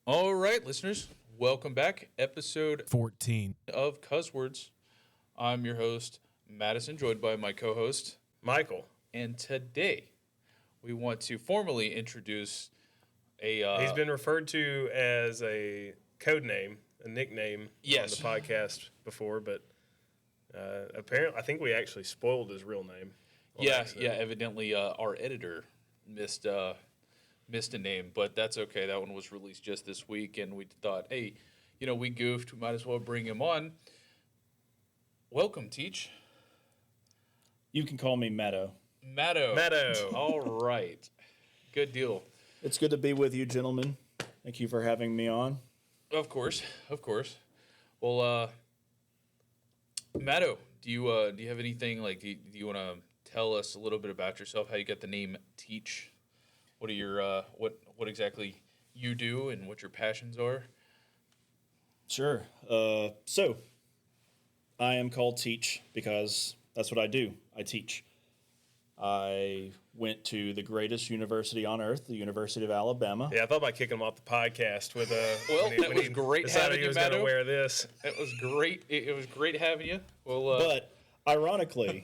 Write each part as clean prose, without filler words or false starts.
All right, listeners, welcome back. Episode 14 of Cusswords. I'm your host, Madison, joined by my co-host, Michael. and today we want to formally introduce a... He's been referred to as a code name, a nickname Yes. on the podcast before, but apparently I think we actually spoiled his real name. on accident. evidently our editor missed a name, but that's okay. That one was released just this week, and we thought, hey, we goofed. We might as well bring him on. Welcome, Teach. You can call me Meadow. Meadow. All right. Good deal. It's good to be with you, gentlemen. Thank you for having me on. Of course. Well, Meadow, do you have anything, like, do you want to tell us a little bit about yourself, how you got the name Teach? What are your, what exactly you do and what your passions are? Sure. So, I am called Teach because that's what I do. I teach. I went to the greatest university on earth, the University of Alabama. Yeah, I thought about kicking him off the podcast with Well, that was great having he you, was going to Meadow. wear this. That was great. It was great having you. Well, But, ironically,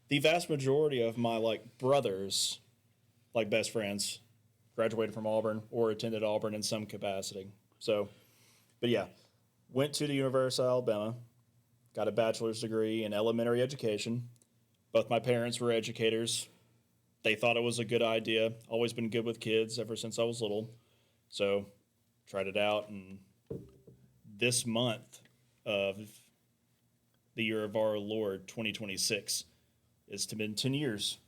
the vast majority of my, brothers, best friends, graduated from Auburn or attended Auburn in some capacity. So, but yeah, went to the University of Alabama, got a bachelor's degree in elementary education. Both my parents were educators. They thought it was a good idea. Always been good with kids ever since I was little. So, tried it out, and this month of the year of our Lord, 2026, is to been 10 years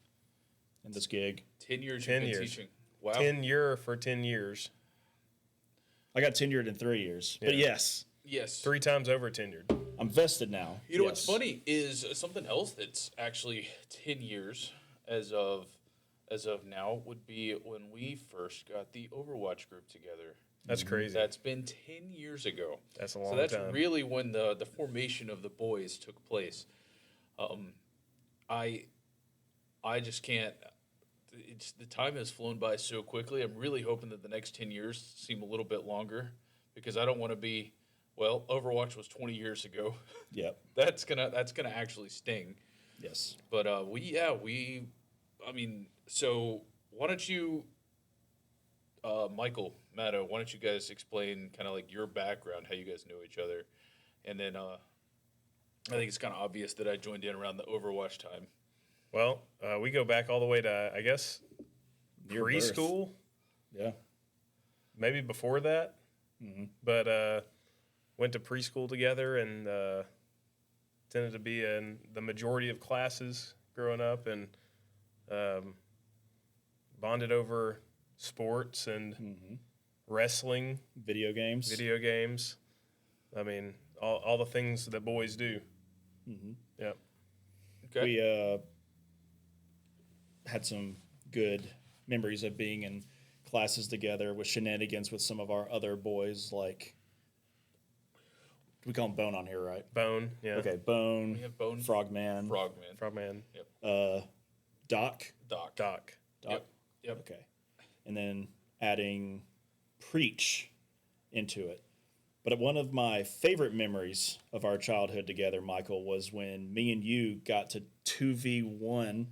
in this gig. 10 years 10 you've been years. teaching. Wow. Tenure for 10 years. I got tenured in 3 years. But Yeah. yes, Yes. 3 times over tenured. I'm vested now. You know what's Yes. funny is something else that's actually 10 years as of now would be when we first got the Overwatch group together. That's crazy. That's been 10 years ago. That's a long So that's time. really when the formation of the boys took place. I just can't. The time has flown by so quickly. I'm really hoping that the next 10 years seem a little bit longer because I don't want to be. Well, Overwatch was 20 years ago. Yep. That's gonna actually sting. Yes. But so why don't you, Michael, Matto, why don't you guys explain kind of like your background, how you guys know each other, and then I think it's kind of obvious that I joined in around the Overwatch time. Well, we go back all the way to, I guess, Your birth. preschool, Yeah. maybe before that. Mm-hmm. But went to preschool together and tended to be in the majority of classes growing up, and bonded over sports and wrestling, Video games. video games. I mean, all the things that boys do. Mm-hmm. Yeah. Okay. We had some good memories of being in classes together with shenanigans with some of our other boys, like we call him Bone on here, right? Bone. Yeah. Okay, Bone, We have Bone, Frogman, Frogman, Frogman. Doc. Doc. Doc. Yep. Okay. And then adding Preach into it. But one of my favorite memories of our childhood together, Michael, was when me and you got to 2v1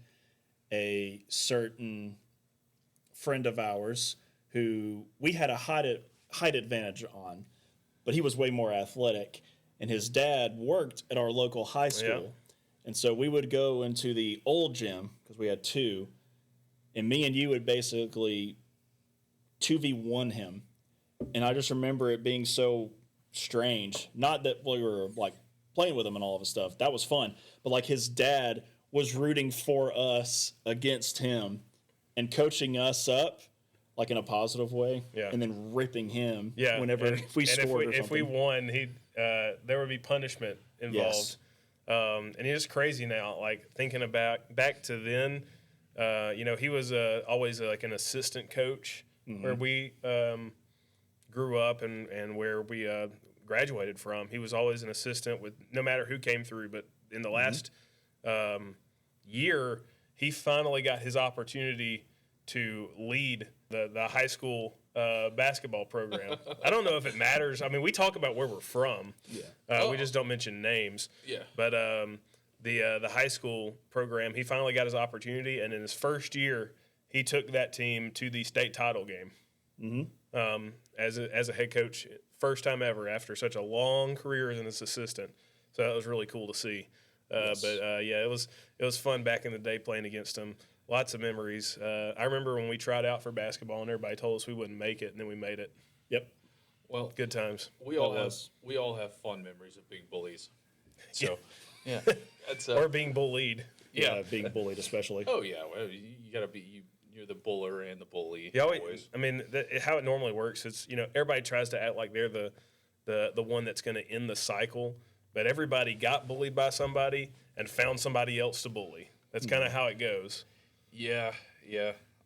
a certain friend of ours who we had a height advantage on, but he was way more athletic. And his dad worked at our local high school. Yeah. And so we would go into the old gym, because we had two, and me and you would basically 2v1 him. And I just remember it being so strange. Not that we were playing with him and all of his stuff. That was fun. But his dad was rooting for us against him and coaching us up in a positive way. Yeah. And then ripping him Yeah. whenever and, we and scored or if we something. won, there would be punishment involved. Yes. And it's crazy now, thinking about back to then. He was always an assistant coach where we grew up and where we graduated from. He was always an assistant with no matter who came through. But in the last year, he finally got his opportunity to lead the high school basketball program. I don't know if it matters. I mean, we talk about where we're from. Yeah. We just don't mention names. Yeah. But the high school program, he finally got his opportunity, and in his first year, he took that team to the state title game. Mm-hmm. As a head coach, first time ever after such a long career as an assistant. So that was really cool to see. Yes. But yeah, it was fun back in the day playing against him. Lots of memories. I remember when we tried out for basketball and everybody told us we wouldn't make it, and then we made it. Yep. Well, Good times. we all have fond memories of being bullies. So, yeah, that's Or being bullied. yeah. Being bullied especially. Oh yeah, well, you gotta be you're the buller and the bully. You always. always, I mean, how it normally works is, everybody tries to act like they're the one that's going to end the cycle, but everybody got bullied by somebody and found somebody else to bully. That's kind of how it goes. Yeah.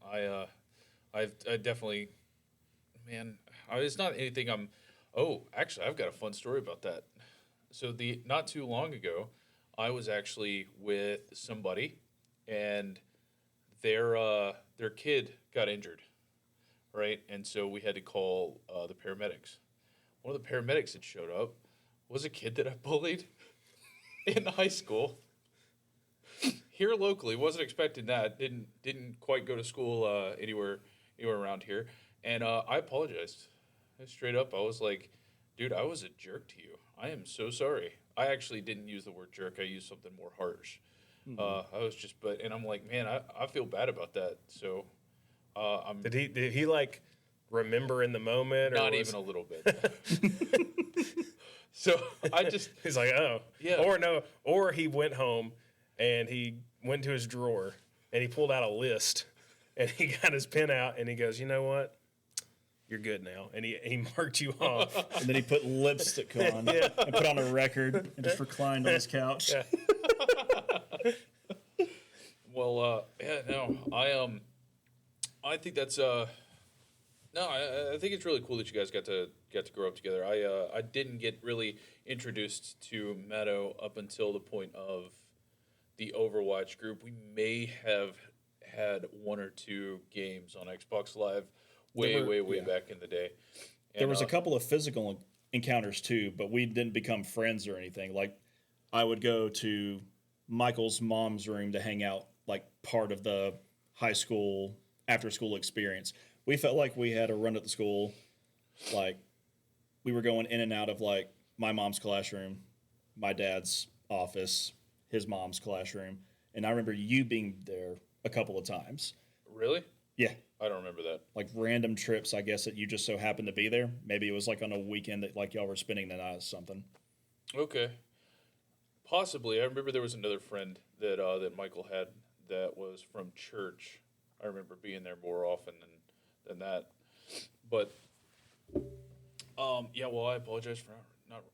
I definitely, man. It's not anything I'm. Oh, actually, I've got a fun story about that. So not too long ago, I was actually with somebody, and their kid got injured, right? And so we had to call the paramedics. One of the paramedics that showed up was a kid that I bullied in high school. Here locally, wasn't expecting that. Didn't quite go to school anywhere around here, and I apologized. Straight up, I was like, "Dude, I was a jerk to you. I am so sorry." I actually didn't use the word jerk. I used something more harsh. I was just, and I'm like, man, I feel bad about that. So, I'm Did he like remember in the moment? not even a little bit. So I just, He's like, oh, Yeah. or he went home and he went to his drawer and he pulled out a list and he got his pen out and he goes, you know what? You're good now. And he marked you off. And then he put lipstick on and put on a record and just reclined on his couch. Yeah. well, yeah, no, I think that's no, I think it's really cool that you guys got to grow up together. I didn't get really introduced to Meadow up until the point of the Overwatch group. We may have had one or two games on Xbox Live way yeah. back in the day. And, There was a couple of physical encounters too, but we didn't become friends or anything. Like, I would go to Michael's mom's room to hang out, like part of the high school after school experience. We felt like we had a run at the school, like we were going in and out of like my mom's classroom, my dad's office, his mom's classroom, and I remember you being there a couple of times. Really? Yeah. I don't remember that. Like random trips, I guess, that you just so happened to be there. Maybe it was like on a weekend that like y'all were spending the night or something. Okay. Possibly. I remember there was another friend that Michael had that was from church. I remember being there more often than that. But yeah, well, I apologize for not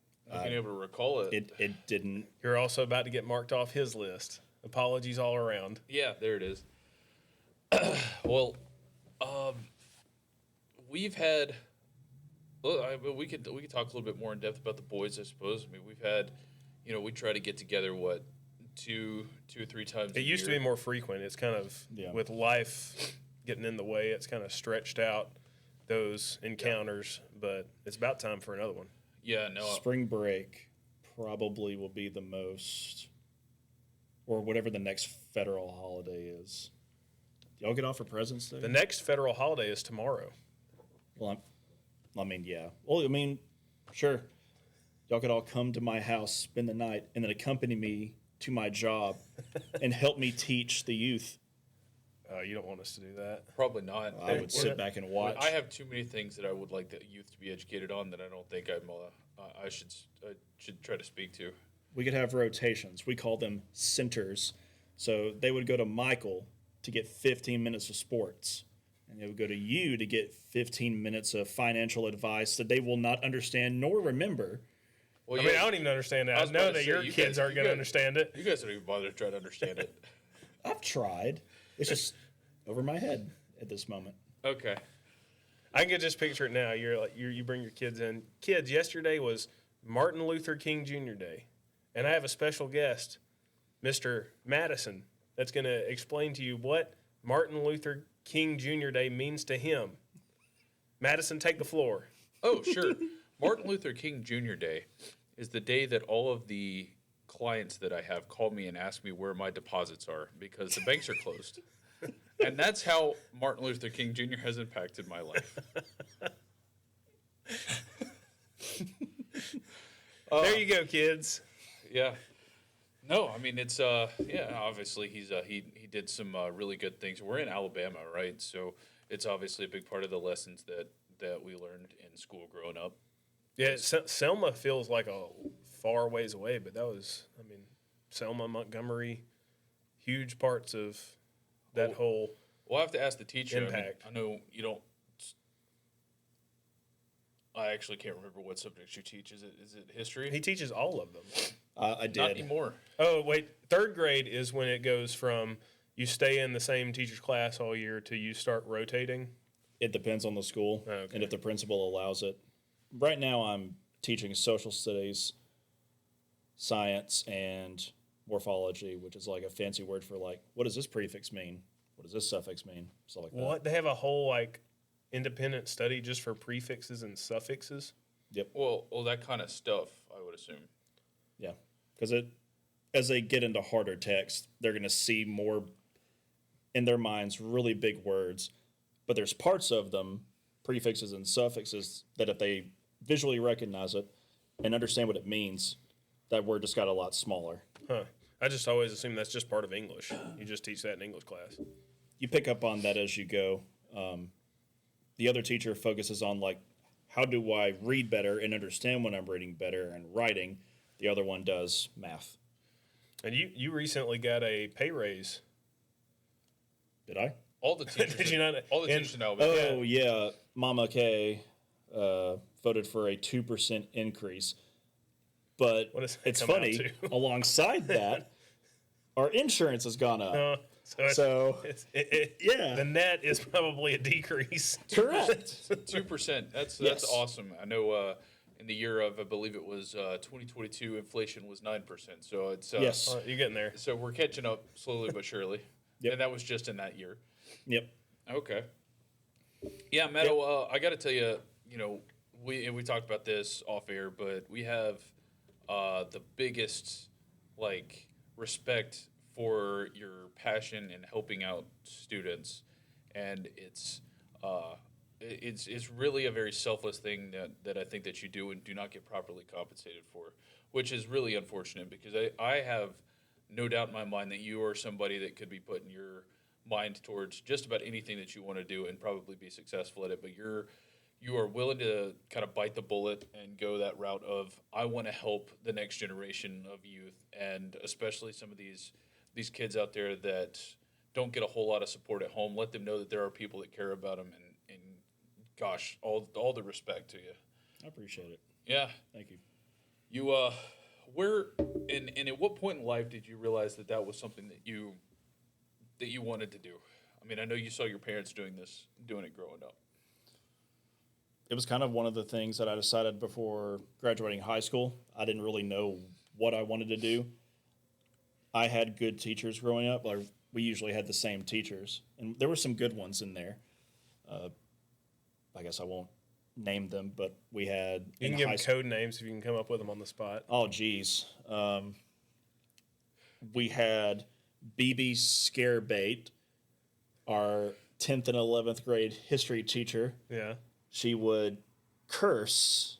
being able to recall it. It didn't. You're also about to get marked off his list. Apologies all around. Yeah, there it is. Well, we've had. Well, we could talk a little bit more in depth about the boys, I suppose. I mean, we've had, we try to get together two or three times. It used to be more frequent. It's kind of with life getting in the way. It's kind of stretched out those encounters, but it's about time for another one. Yeah, no. Spring break probably will be the most, or whatever the next federal holiday is. Do y'all get off for President's Day? The next federal holiday is tomorrow. Well, yeah. Well, sure. Y'all could all come to my house, spend the night, and then accompany me to my job and help me teach the youth. You don't want us to do that. Probably not. I would sit back and watch. I have too many things that I would like the youth to be educated on that I don't think I should try to speak to. We could have rotations. We call them centers. So they would go to Michael to get 15 minutes of sports, and they would go to you to get 15 minutes of financial advice that they will not understand nor remember. Well, I don't even understand that. I know that your kids aren't going to understand it. You guys don't even bother to try to understand it. I've tried. It's just over my head at this moment. Okay. I can just picture it now. You bring your kids in. Kids, yesterday was Martin Luther King Jr. Day, and I have a special guest, Mr. Madison, that's going to explain to you what Martin Luther King Jr. Day means to him. Madison, take the floor. Oh, sure. Martin Luther King Jr. Day is the day that all of the clients that I have call me and ask me where my deposits are because the banks are closed. And that's how Martin Luther King Jr. has impacted my life. There you go, kids. Yeah. No, I mean it's yeah. Obviously, he did some really good things. We're in Alabama, right? So it's obviously a big part of the lessons that we learned in school growing up. Yeah, Selma feels like a far ways away, but that was, I mean, Selma, Montgomery, huge parts of that whole. We'll have to ask the teacher. Impact. I know you don't. I actually can't remember what subjects you teach. Is it history? He teaches all of them. I did. Not anymore. Oh, wait. Third grade is when it goes from you stay in the same teacher's class all year to you start rotating. It depends on the school Okay. and if the principal allows it. Right now, I'm teaching social studies, science, and morphology, which is like a fancy word for like, what does this prefix mean? What does this suffix mean? Stuff like that. What? They have a whole, like, independent study just for prefixes and suffixes? Yep. Well, that kind of stuff, I would assume. Yeah. Because as they get into harder text, they're going to see more in their minds really big words. But there's parts of them, prefixes and suffixes, that if they visually recognize it and understand what it means, that word just got a lot smaller. Huh. I just always assume that's just part of English. You just teach that in English class. You pick up on that as you go. The other teacher focuses on, like, how do I read better and understand when I'm reading better and writing? The other one does math. And you recently got a pay raise. Did I? All the teachers. Did you not? All the And- teachers know. Oh, yeah. Mama Kay voted for a 2% increase. But What does that it's come out funny, to? alongside that, our insurance has gone up. So, yeah. the net is probably a decrease. Correct. 2%. That's Yes. awesome. I know in the year of, I believe it was 2022, inflation was 9%. So it's Yes. You're getting there. So we're catching up slowly but surely. Yep. And that was just in that year. Yep. Okay. Yeah, Meadow, I got to tell you, we talked about this off air, but we have the biggest, like, respect for your passion in helping out students. And it's really a very selfless thing that I think that you do and do not get properly compensated for, which is really unfortunate because I have no doubt in my mind that you are somebody that could be putting your mind towards just about anything that you want to do and probably be successful at it. But you are willing to kind of bite the bullet and go that route of, I want to help the next generation of youth, and especially some of these kids out there that don't get a whole lot of support at home. Let them know that there are people that care about them, and gosh, all the respect to you. I appreciate it. Yeah. Thank you. You where and at what point in life did you realize that was something that you wanted to do? I mean, I know you saw your parents doing it growing up. It was kind of one of the things that I decided before graduating high school. I didn't really know what I wanted to do. I had good teachers growing up. Like, we usually had the same teachers, and there were some good ones in there. I guess I won't name them, but we had. You can give them code names if you can come up with them on the spot. Oh, geez. We had BB Scarebait, our 10th and 11th grade history teacher. Yeah. She would curse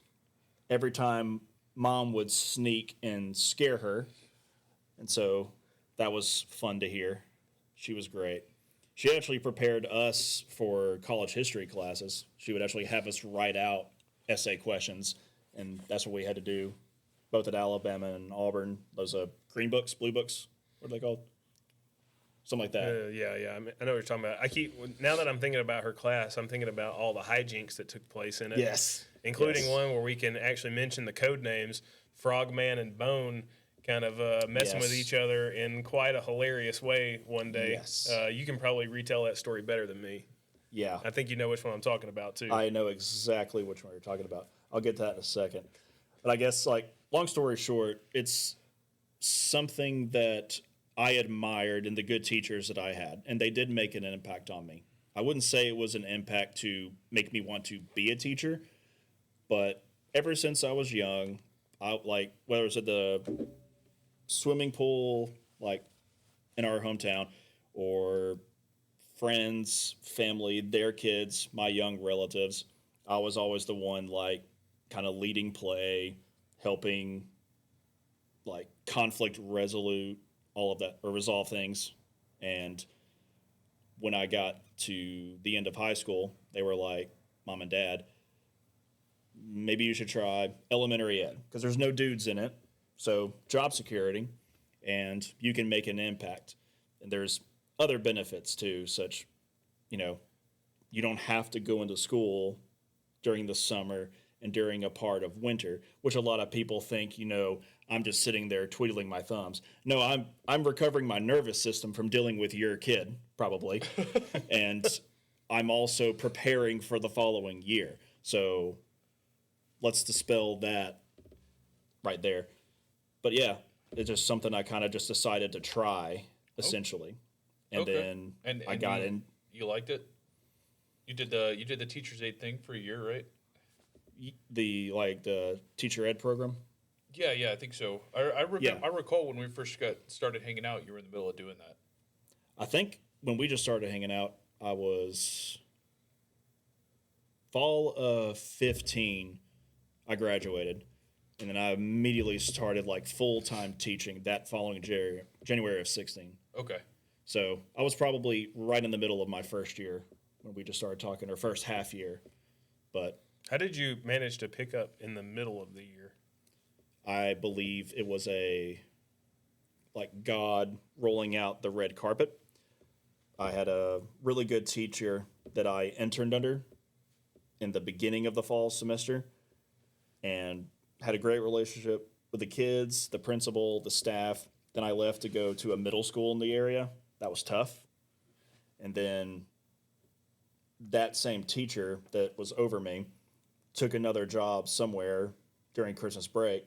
every time Mom would sneak and scare her. And so that was fun to hear. She was great. She actually prepared us for college history classes. She would actually have us write out essay questions, and that's what we had to do, both at Alabama and Auburn. Those green books, blue books, what are they called? Something like that. Yeah. I know what you're talking about. Now that I'm thinking about her class, I'm thinking about all the hijinks that took place in it. Yes. Including Yes. one where we can actually mention the code names, Frogman and Bone, kind of messing with Yes. each other in quite a hilarious way one day. Yes. You can probably retell that story better than me. Yeah. I think you know which one I'm talking about, too. I know exactly which one you're talking about. I'll get to that in a second. But I guess, like, long story short, it's something that I admired in the good teachers that I had, and they did make an impact on me. I wouldn't say it was an impact to make me want to be a teacher, but ever since I was young, I like whether it was at the swimming pool, like in our hometown, or friends, family, their kids, my young relatives, I was always the one like kind of leading play, helping like conflict resolute, all of that, or resolve things. And when I got to the end of high school, they were like, Mom and Dad, maybe you should try elementary ed because there's no dudes in it. So job security, and you can make an impact. And there's other benefits too, such, you know, you don't have to go into school during the summer and during a part of winter, which a lot of people think, you know, I'm just sitting there twiddling my thumbs. No, I'm recovering my nervous system from dealing with your kid, probably. And I'm also preparing for the following year. So let's dispel that right there. But yeah, it's just something I kind of just decided to try, essentially. And then I got in. You liked it? You did the teacher's aid thing for a year, right? The teacher ed program. Yeah, I think so. I recall when we first started hanging out, you were in the middle of doing that. I think when we just started hanging out, I was fall of 15. I graduated, and then I immediately started like full-time teaching that following January of 16. Okay. So I was probably right in the middle of my first year when we just started talking, or first half year. But How did you manage to pick up in the middle of the year? I believe it was like God rolling out the red carpet. I had a really good teacher that I interned under in the beginning of the fall semester and had a great relationship with the kids, the principal, the staff. Then I left to go to a middle school in the area. That was tough. And then that same teacher that was over me took another job somewhere during Christmas break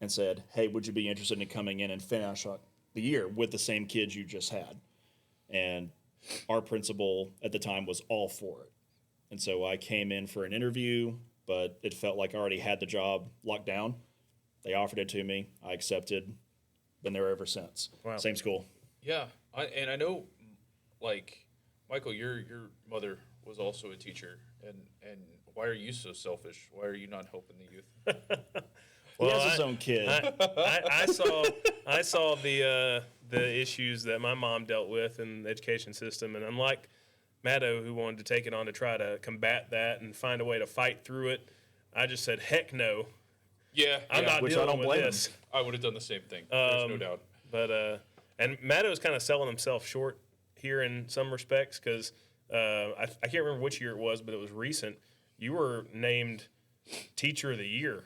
and said, hey, would you be interested in coming in and finish the year with the same kids you just had? And our principal at the time was all for it. And so I came in for an interview, but it felt like I already had the job locked down. They offered it to me. I accepted. Been there ever since. Wow. Same school. Yeah, I know, like, Michael, your mother was also a teacher, and why are you so selfish? Why are you not helping the youth? He has his own kid. I saw the issues that my mom dealt with in the education system, and unlike Maddo, who wanted to take it on to try to combat that and find a way to fight through it, I just said, heck no. Yeah, I'm not Which I dealing don't with blame this. I would have done the same thing. There's no doubt. But and Maddo's kind of selling himself short here in some respects because I can't remember which year it was, but it was recent. You were named Teacher of the Year.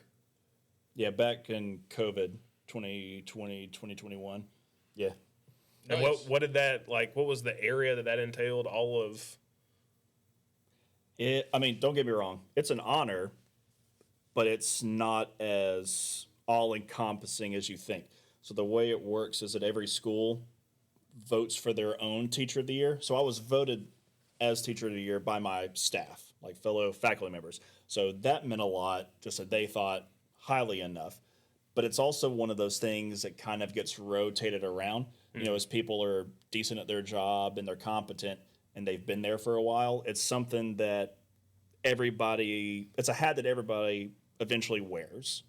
Yeah, back in COVID, 2020, 2021. Yeah. And Nice. what did that, like, what was the area that entailed? All of... I mean, don't get me wrong. It's an honor, but it's not as all-encompassing as you think. So the way it works is that every school votes for their own Teacher of the Year. So I was voted as Teacher of the Year by my staff, like fellow faculty members. So that meant a lot, just that they thought highly enough. But it's also one of those things that kind of gets rotated around. You know, as people are decent at their job and they're competent and they've been there for a while, it's something that it's a hat that everybody eventually wears.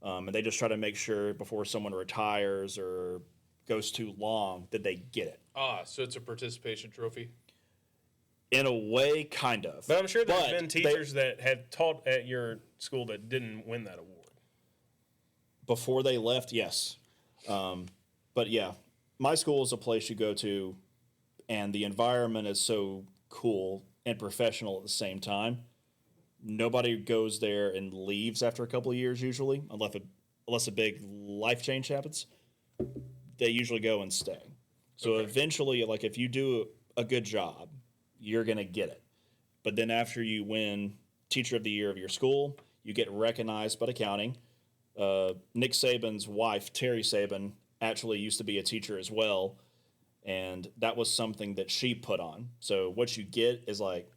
And they just try to make sure before someone retires or goes too long that they get it. So it's a participation trophy? In a way, kind of. But I'm sure there's been teachers that had taught at your school that didn't win that award. Before they left, yes. But yeah, my school is a place you go to, and the environment is so cool and professional at the same time. Nobody goes there and leaves after a couple of years usually, unless a big life change happens. They usually go and stay. So eventually, like if you do a good job, you're going to get it. But then after you win Teacher of the Year of your school, you get recognized by the county. Nick Saban's wife, Terry Saban, actually used to be a teacher as well. and that was something that she put on. So what you get is like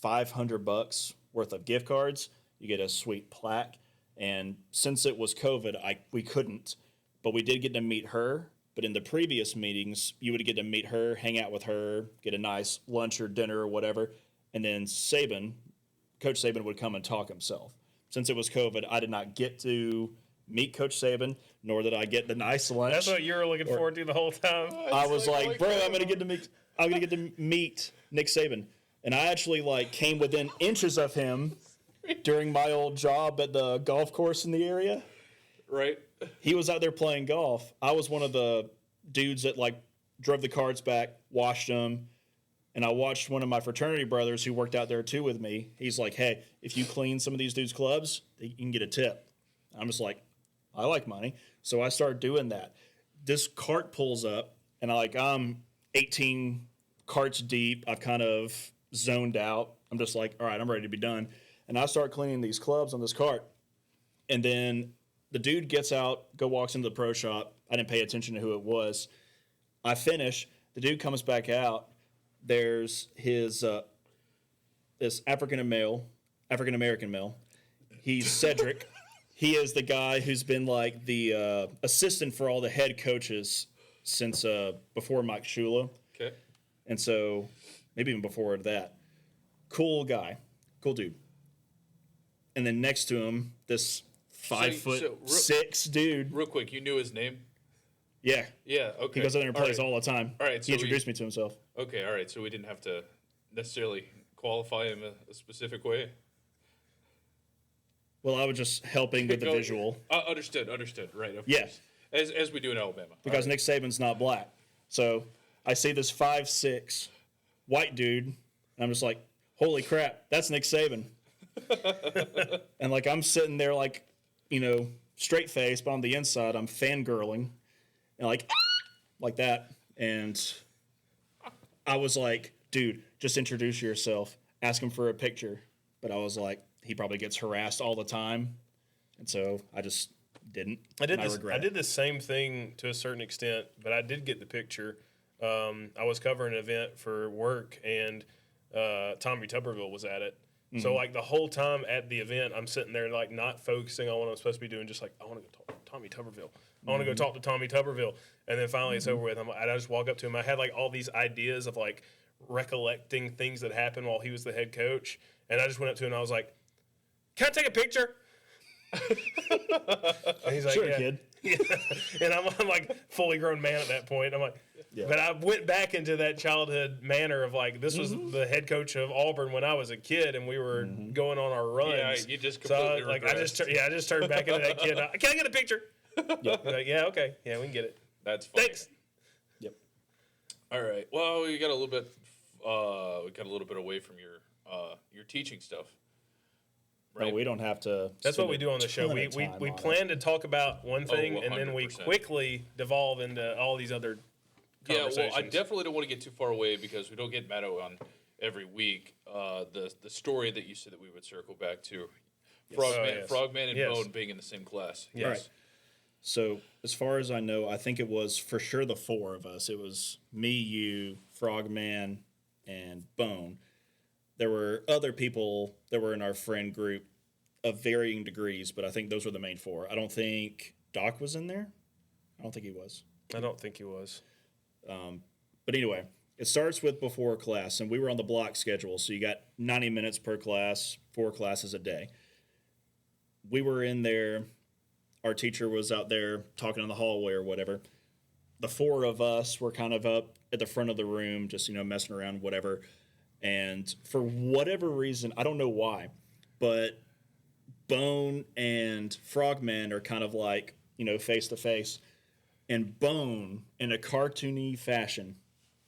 $500 worth of gift cards. You get a sweet plaque, and since it was COVID, we couldn't, but we did get to meet her. But in the previous meetings, you would get to meet her, hang out with her, get a nice lunch or dinner or whatever, and then Coach Saban would come and talk himself. Since it was COVID, I did not get to meet Coach Saban, nor did I get the nice lunch. That's what you were looking forward to the whole time. I was like, bro, I'm gonna get to meet Nick Saban, and I actually came within inches of him during my old job at the golf course in the area. Right. He was out there playing golf. I was one of the dudes that drove the carts back, washed them, and I watched one of my fraternity brothers who worked out there too with me. He's like, hey, if you clean some of these dudes' clubs, you can get a tip. I'm just like, I like money. So I started doing that. This cart pulls up, and I'm 18 carts deep. I've kind of zoned out. I'm just like, all right, I'm ready to be done. And I start cleaning these clubs on this cart. And then the dude gets out, walks into the pro shop. I didn't pay attention to who it was. I finish. The dude comes back out. There's his this African American male. He's Cedric. He is the guy who's been the assistant for all the head coaches since before Mike Shula. Okay. And so maybe even before that. Cool guy. Cool dude. And then next to him, this 5'6" dude. Real quick, you knew his name? Yeah. Yeah, okay. He goes in there and plays right. all the time. All right, so he introduced me to himself. Okay, all right. So we didn't have to necessarily qualify him a specific way. Well, I was just helping with the visual. Understood. Right. Of Yeah. course. As we do in Alabama. Because Nick Saban's not black. So I see this 5'6" white dude, and I'm just like, holy crap, that's Nick Saban. And I'm sitting there straight faced, but on the inside I'm fangirling and like that. And I was like, dude, just introduce yourself, ask him for a picture. But I was like, he probably gets harassed all the time. And so I just didn't. I did the same thing to a certain extent, but I did get the picture. I was covering an event for work, and Tommy Tuberville was at it. Mm-hmm. So the whole time at the event, I'm sitting there not focusing on what I'm supposed to be doing, just I want to go talk to Tommy Tuberville. I want to go talk to Tommy Tuberville. And then finally it's over with. I just walk up to him. I had all these ideas of recollecting things that happened while he was the head coach. And I just went up to him and I was like, can I take a picture? And he's like, sure, yeah. Kid. Yeah. And I'm fully grown man at that point. I'm like, yeah. But I went back into that childhood manner of this was the head coach of Auburn when I was a kid, and we were going on our runs. Yeah, you just completely I just turned back into that kid. Can I get a picture? Yep. Yeah, okay. Yeah, we can get it. That's fine. Thanks. Yep. All right. Well, we got a little bit away from your teaching stuff. Right. No, we don't have to. That's what we do on the show. We plan to talk about one thing, and then we quickly devolve into all these other conversations. Yeah, well, I definitely don't want to get too far away because we don't get Matto on every week. The story that you said that we would circle back to, yes. Frogman and Bone being in the same class. Yes. Right. So as far as I know, I think it was for sure the four of us. It was me, you, Frogman, and Bone. There were other people that were in our friend group of varying degrees, but I think those were the main four. I don't think Doc was in there. I don't think he was. I don't think he was. But anyway, it starts with before class, and we were on the block schedule, so you got 90 minutes per class, 4 classes a day. We were in there. Our teacher was out there talking in the hallway or whatever. The four of us were kind of up at the front of the room, just, messing around, whatever. And for whatever reason, I don't know why, but Bone and Frogman are kind of face to face. And Bone, in a cartoony fashion,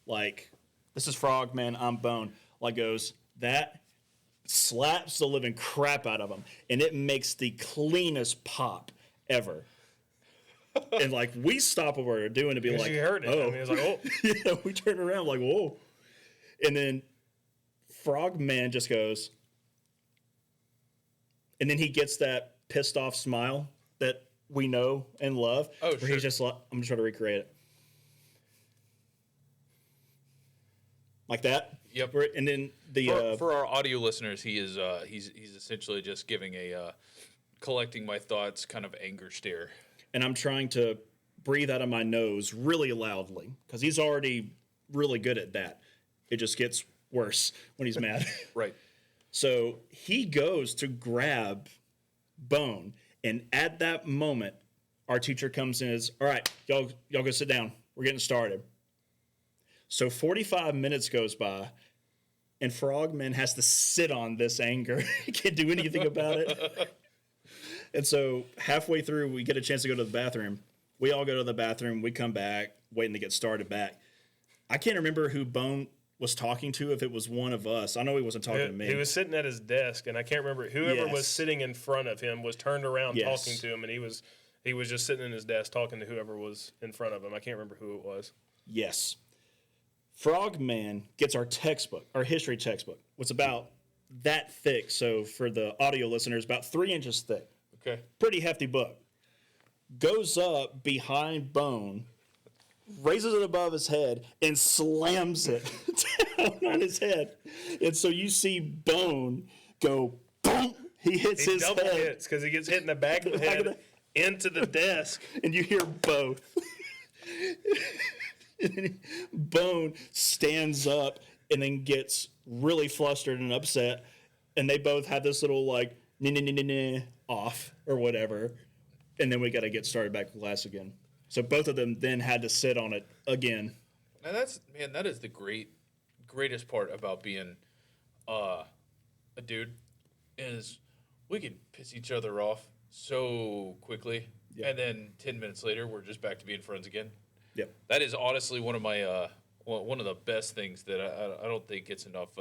this is Frogman, I'm Bone, goes, that slaps the living crap out of him. And it makes the cleanest pop ever. And we stop what we're doing to be like, you heard it. Oh. I mean, it was oh. Yeah, we turn around whoa. And then Frogman just goes, and then he gets that pissed off smile that we know and love. Oh, where sure. he's just I'm just trying to recreate it. like that. Yep. And then For our audio listeners, he's essentially just giving a collecting my thoughts kind of anger stare. and I'm trying to breathe out of my nose really loudly because he's already really good at that. It just gets worse when he's mad. Right. So he goes to grab Bone, and at that moment, our teacher comes in and is, all right, y'all go sit down. We're getting started. So 45 minutes goes by, and Frogman has to sit on this anger. He can't do anything about it. And so halfway through, we get a chance to go to the bathroom. We all go to the bathroom. We come back, waiting to get started back. I can't remember who Bone was talking to, if it was one of us. I know he wasn't talking to me. He was sitting at his desk, and I can't remember. Whoever was Yes. sitting in front of him was turned around Yes. talking to him, and he was just sitting in his desk talking to whoever was in front of him. I can't remember who it was. Yes. Frogman gets our textbook, our history textbook. It's about that thick. So for the audio listeners, about 3 inches thick. Okay. Pretty hefty book. Goes up behind Bone, raises it above his head, and slams it down on his head. And so you see Bone go, boom. He hits He his double head, hits because he gets hit in the back of the back of head into the desk. and you hear both. Bone stands up and then gets really flustered and upset, and they both have this little like nah, off or whatever, and then we got to get started back with class again. So both of them then had to sit on it again. And that is the greatest part about being a dude is we can piss each other off so quickly, and then 10 minutes later we're just back to being friends again. Yep. That is honestly one of my one of the best things that I don't think gets enough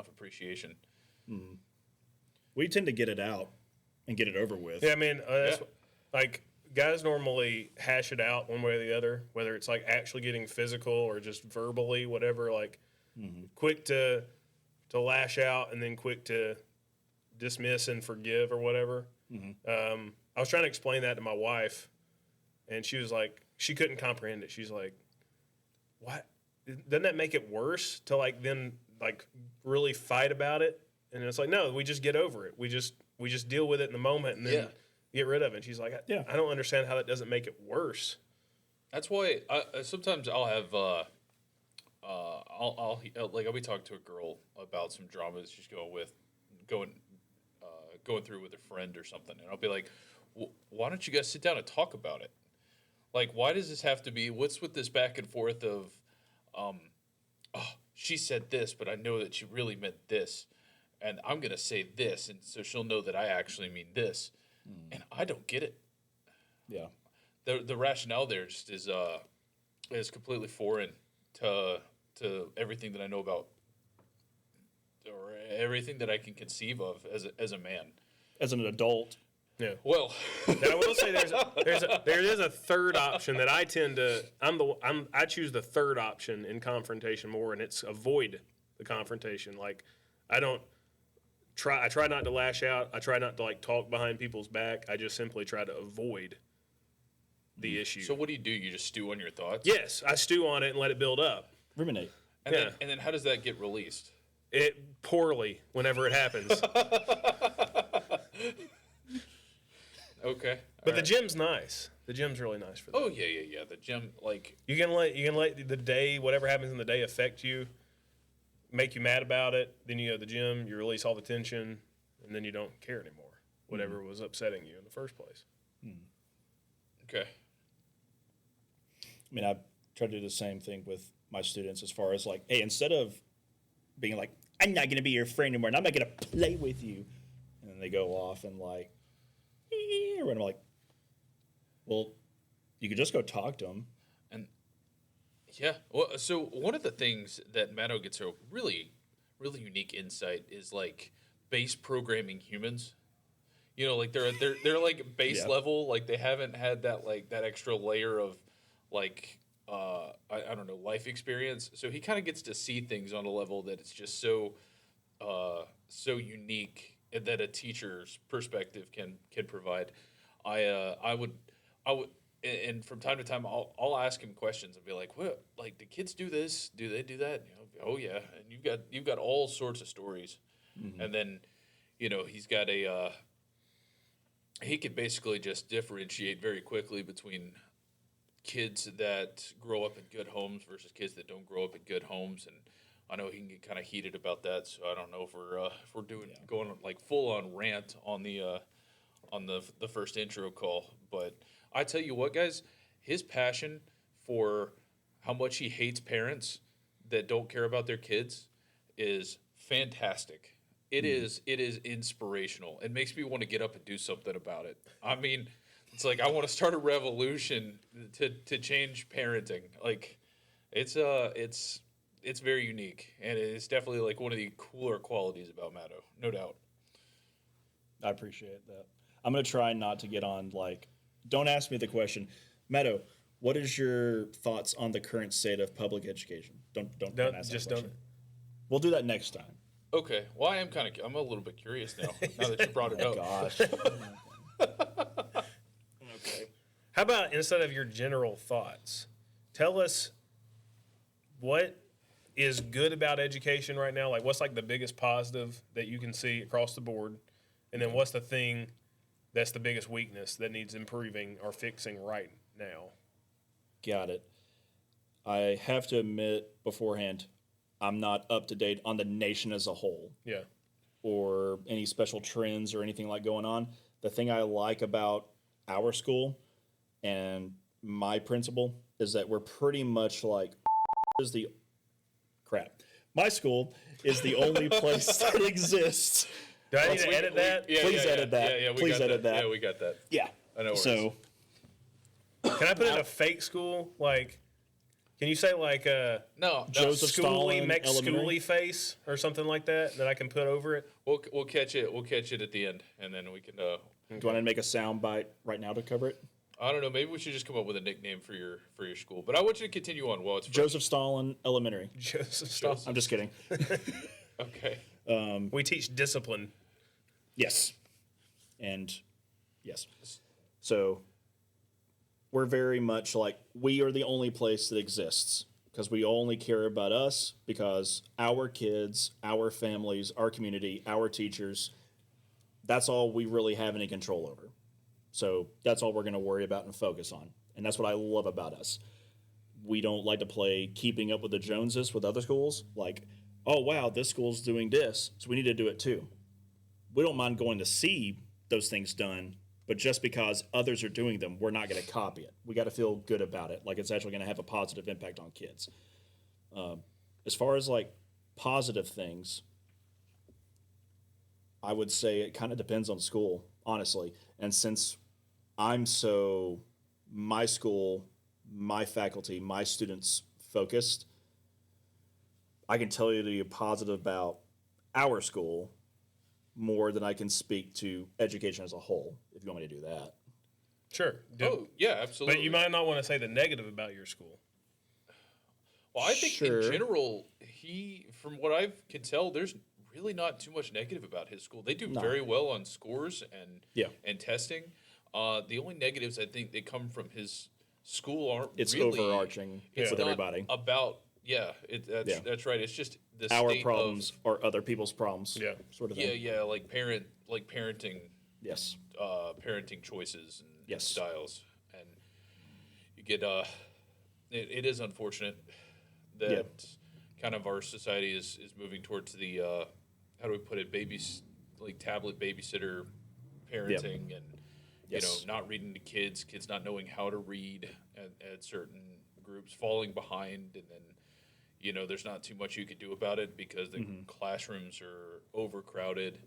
appreciation. We tend to get it out and get it over with. Yeah, I mean, like guys normally hash it out one way or the other, whether it's like actually getting physical or just verbally, whatever. Like quick to lash out and then quick to dismiss and forgive or whatever. I was trying to explain that to my wife, and she was like, she couldn't comprehend it. She's like, "What? Doesn't that make it worse to like then like really fight about it?" And it's like, no, we just get over it. We just deal with it in the moment and then get rid of it. And she's like, I don't understand how that doesn't make it worse. That's why sometimes I'll have I'll be talking to a girl about some dramas she's going through with a friend or something, and I'll be like, why don't you guys sit down and talk about it? Like, why does this have to be? What's with this back and forth of, she said this, but I know that she really meant this, and I'm gonna say this, and so she'll know that I actually mean this, and I don't get it. Yeah. The rationale there just is completely foreign to everything that I know about, or everything that I can conceive of as a man. As an adult. Yeah. Well, Now, I will say there is a third option that I tend to I choose the third option in confrontation more, and it's avoid the confrontation. Like I try not to lash out. I try not to like talk behind people's back. I just simply try to avoid the issue. so what do? You just stew on your thoughts? Yes, I stew on it and let it build up. Ruminate. And Yeah. then how does that get released? It poorly whenever it happens. Okay. But the gym's nice. The gym's really nice for that. Oh yeah. The gym, like, You can let the day, whatever happens in the day, affect you, make you mad about it. Then you go to the gym, you release all the tension, and then you don't care anymore. Whatever was upsetting you in the first place. okay. I mean, I try to do the same thing with my students as far as like, hey, instead of being like, I'm not going to be your friend anymore, and I'm not going to play with you, and then they go off and like, and I'm like, well, you could just go talk to them. And yeah, well, so one of the things that Matto gets a really, really unique insight is like base programming humans. You know, like they're like base level, like they haven't had that like that extra layer of like I don't know, life experience. So he kind of gets to see things on a level that it's just so unique that a teacher's perspective can provide. I would, and from time to time I'll ask him questions and be like, "What? Like, do kids do this? Do they do that?" You know, Oh yeah, and you've got all sorts of stories, and then, he's got he could basically just differentiate very quickly between kids that grow up in good homes versus kids that don't grow up in good homes, and I know he can get kind of heated about that. So I don't know if we're going like full on rant on the first intro call, but I tell you what, guys, his passion for how much he hates parents that don't care about their kids is fantastic. It is inspirational. It makes me want to get up and do something about it. I mean, it's like I want to start a revolution to change parenting. Like it's very unique, and it's definitely like one of the cooler qualities about Matto, no doubt. I appreciate that. I'm gonna try not to get on like. Don't ask me the question, Meadow. What is your thoughts on the current state of public education? Don't ask Just that question. don't. We'll do that next time. Okay, well I'm a little bit curious now. Now that you brought it up. Gosh. Okay. How about instead of your general thoughts, tell us what is good about education right now? Like, what's like the biggest positive that you can see across the board? And then what's the thing that's the biggest weakness that needs improving or fixing right now? Got it. I have to admit beforehand, I'm not up to date on the nation as a whole Yeah. or any special trends or anything like going on. The thing I like about our school and my principal is that we're pretty much like is the crap. My school is the only place that exists. Do I need to edit that? Please edit that. Yeah, we Please got edit that. Yeah, we got that. Yeah. I know where So Can I put in a fake school? Like, can you say like a No, Joseph schooly, Stalin make Elementary? schooly face or something like that I can put over it? we'll catch it. We'll catch it at the end, and then we can. Do you want to make a sound bite right now to cover it? I don't know. Maybe we should just come up with a nickname for your school. But I want you to continue on while it's fresh. Joseph Stalin Elementary. Joseph Stalin. I'm just kidding. Okay. We teach discipline. Yes. And yes. So we're very much like we are the only place that exists because we only care about us because our kids, our families, our community, our teachers, that's all we really have any control over. So that's all we're going to worry about and focus on. And that's what I love about us. We don't like to play keeping up with the Joneses with other schools. Like, oh, wow, this school's doing this, so we need to do it too. We don't mind going to see those things done, but just because others are doing them, we're not going to copy it. We got to feel good about it, like it's actually going to have a positive impact on kids. As far as like positive things, I would say it kind of depends on school, honestly. And since my school, my faculty, my students focused, I can tell you the positive about our school more than I can speak to education as a whole, if you want me to do that. Sure. Oh yeah, absolutely. But you might not want to say the negative about your school. Well, I think Sure. in general, from what I can tell, there's really not too much negative about his school. They do very well on scores and testing. The only negatives I think they come from his school aren't It's really overarching with not everybody. about that's right. It's just the Our state problems are other people's problems. Yeah. Sort of of thing. like parenting Yes. parenting choices and Yes. styles, and you get it is unfortunate that Yeah. kind of our society is moving towards the how do we put it, like tablet babysitter parenting, and Yes. not reading to kids not knowing how to read at certain groups, falling behind, and then there's not too much you could do about it because the classrooms are overcrowded,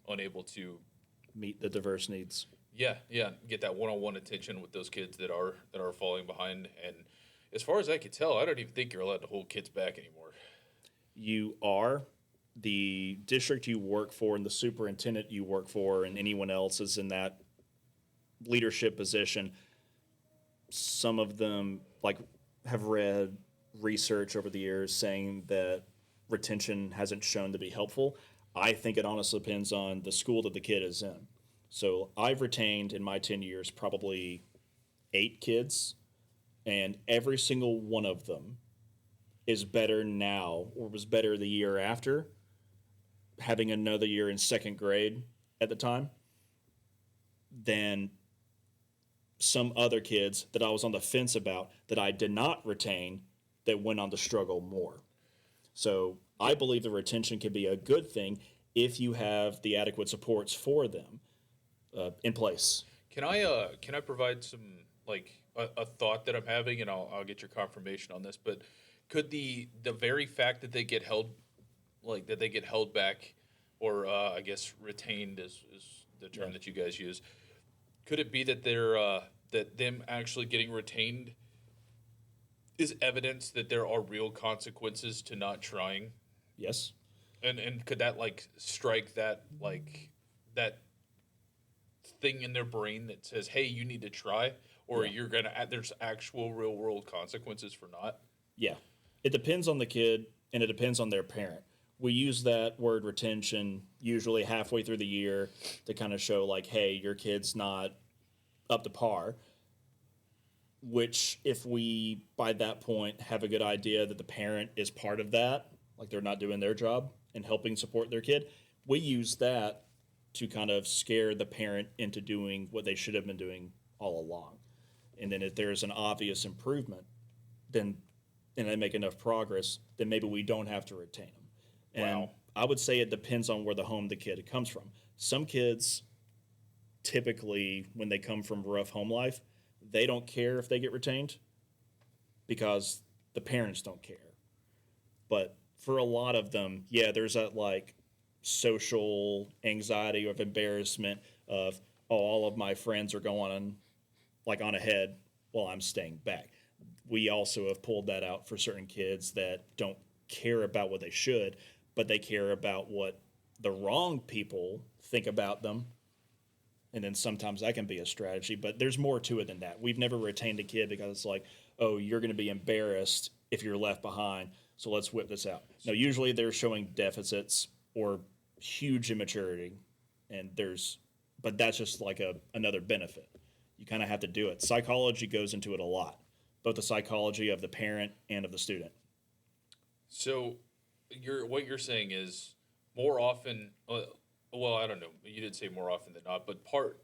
unable to Meet the diverse needs. get that one-on-one attention with those kids that are falling behind. And as far as I can tell, I don't even think you're allowed to hold kids back anymore. You are. The district you work for and the superintendent you work for and anyone else is in that leadership position. Some of them have read research over the years saying that retention hasn't shown to be helpful. I think it honestly depends on the school that the kid is in. So I've retained in my 10 years probably 8 kids, and every single one of them is better now or was better the year after, having another year in second grade at the time, than some other kids that I was on the fence about that I did not retain that went on to struggle more. So I believe the retention can be a good thing if you have the adequate supports for them in place. Can I provide some like a thought that I'm having, and I'll get your confirmation on this. But could the very fact that they get held, like that they get held back, or I guess retained is the term that you guys use, could it be that they're that them actually getting retained is evidence that there are real consequences to not trying? Yes. And could that like strike that like that thing in their brain that says, "Hey, you need to try," or you're gonna there's actual real world consequences for not? Yeah. It depends on the kid and it depends on their parent. We use that word retention usually halfway through the year to kind of show like, hey, your kid's not up to par. Which, if we by that point have a good idea that the parent is part of that, like they're not doing their job and helping support their kid, we use that to kind of scare the parent into doing what they should have been doing all along. And then if there's an obvious improvement, then and they make enough progress, then maybe we don't have to retain them. And Wow. I would say it depends on where the home the kid comes from. Some kids, typically, when they come from rough home life, they don't care if they get retained because the parents don't care. But for a lot of them, yeah, there's that like social anxiety of embarrassment of, oh, all of my friends are going on like on ahead while I'm staying back. We also have pulled that out for certain kids that don't care about what they should, but they care about what the wrong people think about them. And then sometimes that can be a strategy, but there's more to it than that. We've never retained a kid because it's like, oh, you're going to be embarrassed if you're left behind, so let's whip this out. No, usually they're showing deficits or huge immaturity, but that's just like another benefit. You kind of have to do it. Psychology goes into it a lot, both the psychology of the parent and of the student. So, what you're saying is more often. Well, I don't know. You did say more often than not, but part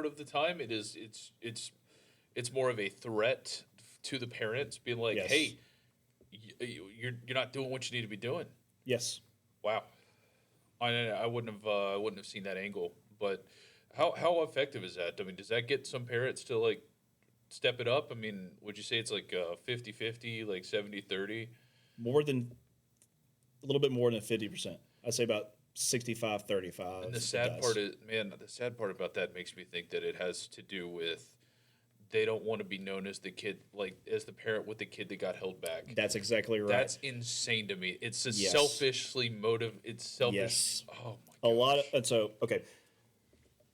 of the time it's more of a threat to the parents, being like, Yes. "Hey, you're not doing what you need to be doing." Yes. Wow, I wouldn't have seen that angle. But how effective is that? I mean, does that get some parents to like step it up? I mean, would you say it's like 50-50, like 70-30? A little bit more than 50%. I'd say about 65-35. And the sad part about that makes me think that it has to do with they don't want to be known as the kid, like as the parent with the kid that got held back. That's exactly right. That's insane to me. It's a Yes. selfishly motive. It's selfish. Yes. Oh my A lot of, and so, okay,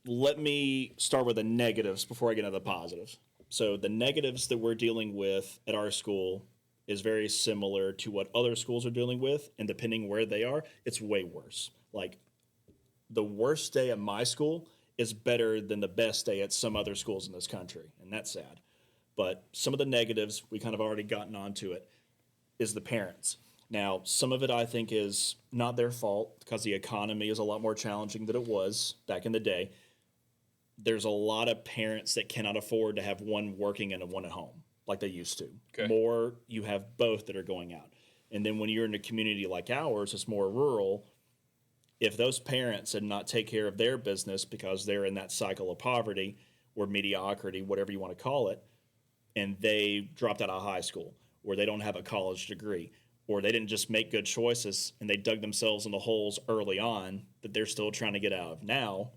let me start with the negatives before I get into the positives. So the negatives that we're dealing with at our school is very similar to what other schools are dealing with, and depending where they are, it's way worse. Like, the worst day at my school is better than the best day at some other schools in this country, and that's sad. But some of the negatives, we kind of already gotten onto it, is the parents. Now, some of it I think is not their fault because the economy is a lot more challenging than it was back in the day. There's a lot of parents that cannot afford to have one working and one at home like they used to. Okay. More, you have both that are going out. And then when you're in a community like ours, it's more rural. If those parents did not take care of their business because they're in that cycle of poverty or mediocrity, whatever you want to call it, and they dropped out of high school, or they don't have a college degree, or they didn't just make good choices and they dug themselves in the holes early on that they're still trying to get out of now,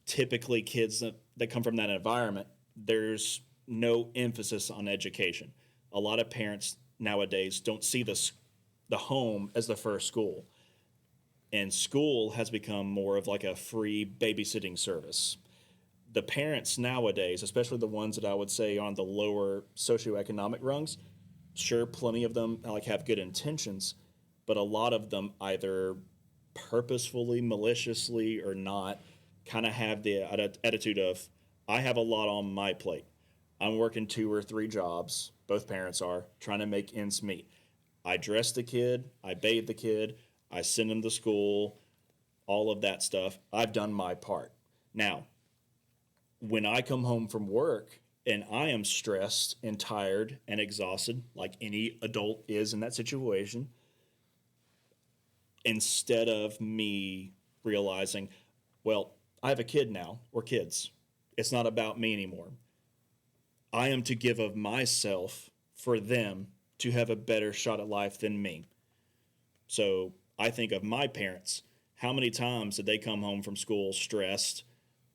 typically kids that come from that environment, there's no emphasis on education. A lot of parents nowadays don't see the home as the first school. And school has become more of like a free babysitting service. The parents nowadays, especially the ones that I would say on the lower socioeconomic rungs, sure, plenty of them like have good intentions, but a lot of them either purposefully, maliciously, or not, kind of have the attitude of, I have a lot on my plate. I'm working 2 or 3 jobs, both parents are, trying to make ends meet. I dress the kid, I bathe the kid, I send him to school, all of that stuff. I've done my part. Now, when I come home from work and I am stressed and tired and exhausted, like any adult is in that situation, instead of me realizing, well, I have a kid now, or kids, it's not about me anymore. I am to give of myself for them to have a better shot at life than me. So I think of my parents. How many times did they come home from school stressed,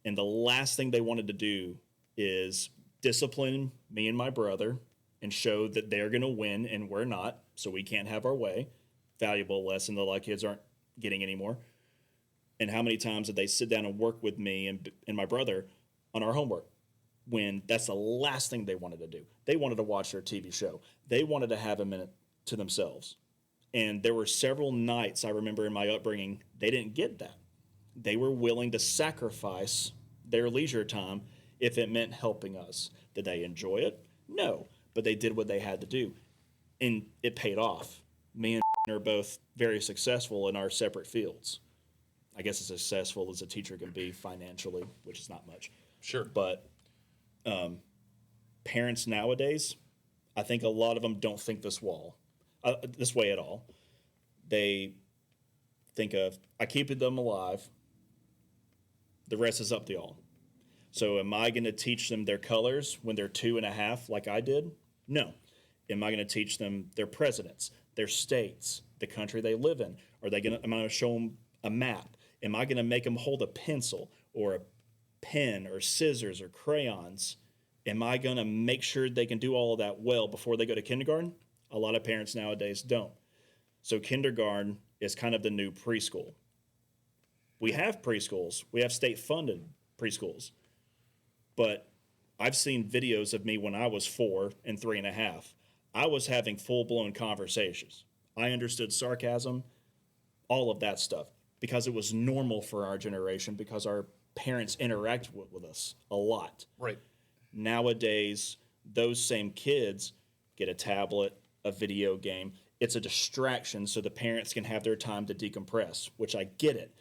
and the last thing they wanted to do is discipline me and my brother and show that they're going to win and we're not, so we can't have our way. Valuable lesson that a lot of kids aren't getting anymore. And how many times did they sit down and work with me and my brother on our homework when that's the last thing they wanted to do? They wanted to watch their TV show. They wanted to have a minute to themselves. And there were several nights I remember in my upbringing, they didn't get that. They were willing to sacrifice their leisure time if it meant helping us. Did they enjoy it? No, but they did what they had to do. And it paid off. Me and are both very successful in our separate fields. I guess as successful as a teacher can be financially, which is not much. Sure. But parents nowadays, I think a lot of them don't think this way at all. They think of, I keep them alive. The rest is up to y'all. So am I going to teach them their colors when they're 2.5 like I did? No. Am I going to teach them their presidents, their states, the country they live in? Am I going to show them a map? Am I going to make them hold a pencil or a pen or scissors or crayons? Am I going to make sure they can do all of that well before they go to kindergarten? A lot of parents nowadays don't. So kindergarten is kind of the new preschool. We have preschools. We have state-funded preschools. But I've seen videos of me when I was 4 and 3.5. I was having full-blown conversations. I understood sarcasm, all of that stuff, because it was normal for our generation, because our parents interact with us a lot. Right. Nowadays, those same kids get a tablet, a video game. It's a distraction so the parents can have their time to decompress, which I get it.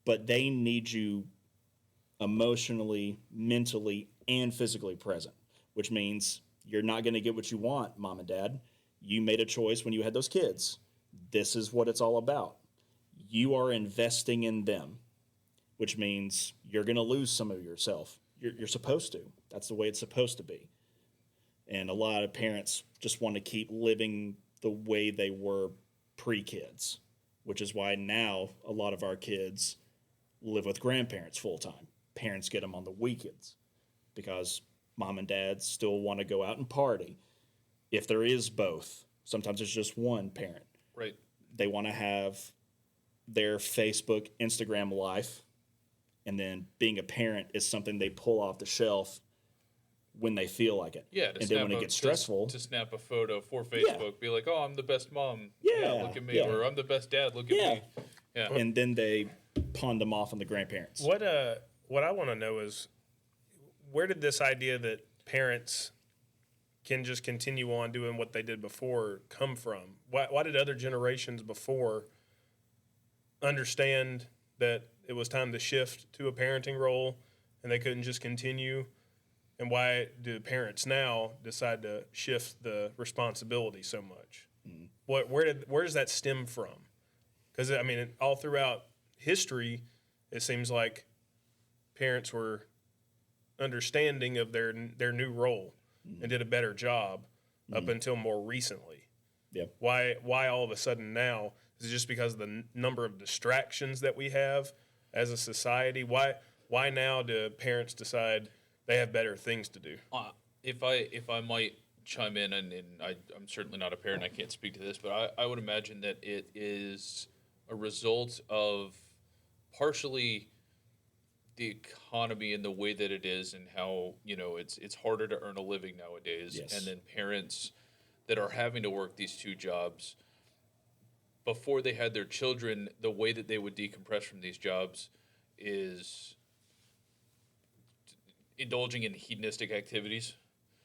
But they need you emotionally, mentally, and physically present, which means you're not going to get what you want, mom and dad. You made a choice when you had those kids. This is what it's all about. You are investing in them, which means you're going to lose some of yourself. You're supposed to. That's the way it's supposed to be. And a lot of parents just want to keep living the way they were pre-kids, which is why now a lot of our kids live with grandparents full-time. Parents get them on the weekends because mom and dad still want to go out and party. If there is both, sometimes it's just one parent. Right. They want to have their Facebook, Instagram life, and then being a parent is something they pull off the shelf when they feel like it. Yeah, and then when it gets stressful, to snap a photo for Facebook, be like, "Oh, I'm the best mom. Yeah, look at me," yeah. or "I'm the best dad. Look at me." Yeah, and then they pawn them off on the grandparents. What I want to know is, where did this idea that parents can just continue on doing what they did before come from? Why did other generations before understand that it was time to shift to a parenting role and they couldn't just continue? And why do parents now decide to shift the responsibility so much? Mm-hmm. Where does that stem from? Because, I mean, all throughout history, it seems like parents were understanding of their new role and did a better job up until more recently. Yeah. Why all of a sudden now? Is it just because of the number of distractions that we have as a society? Why now do parents decide they have better things to do? If I might chime in, and I'm certainly not a parent, I can't speak to this, but I would imagine that it is a result of partially the economy and the way that it is, and how it's harder to earn a living nowadays. Yes. And then parents that are having to work these two jobs, before they had their children, the way that they would decompress from these jobs is indulging in hedonistic activities.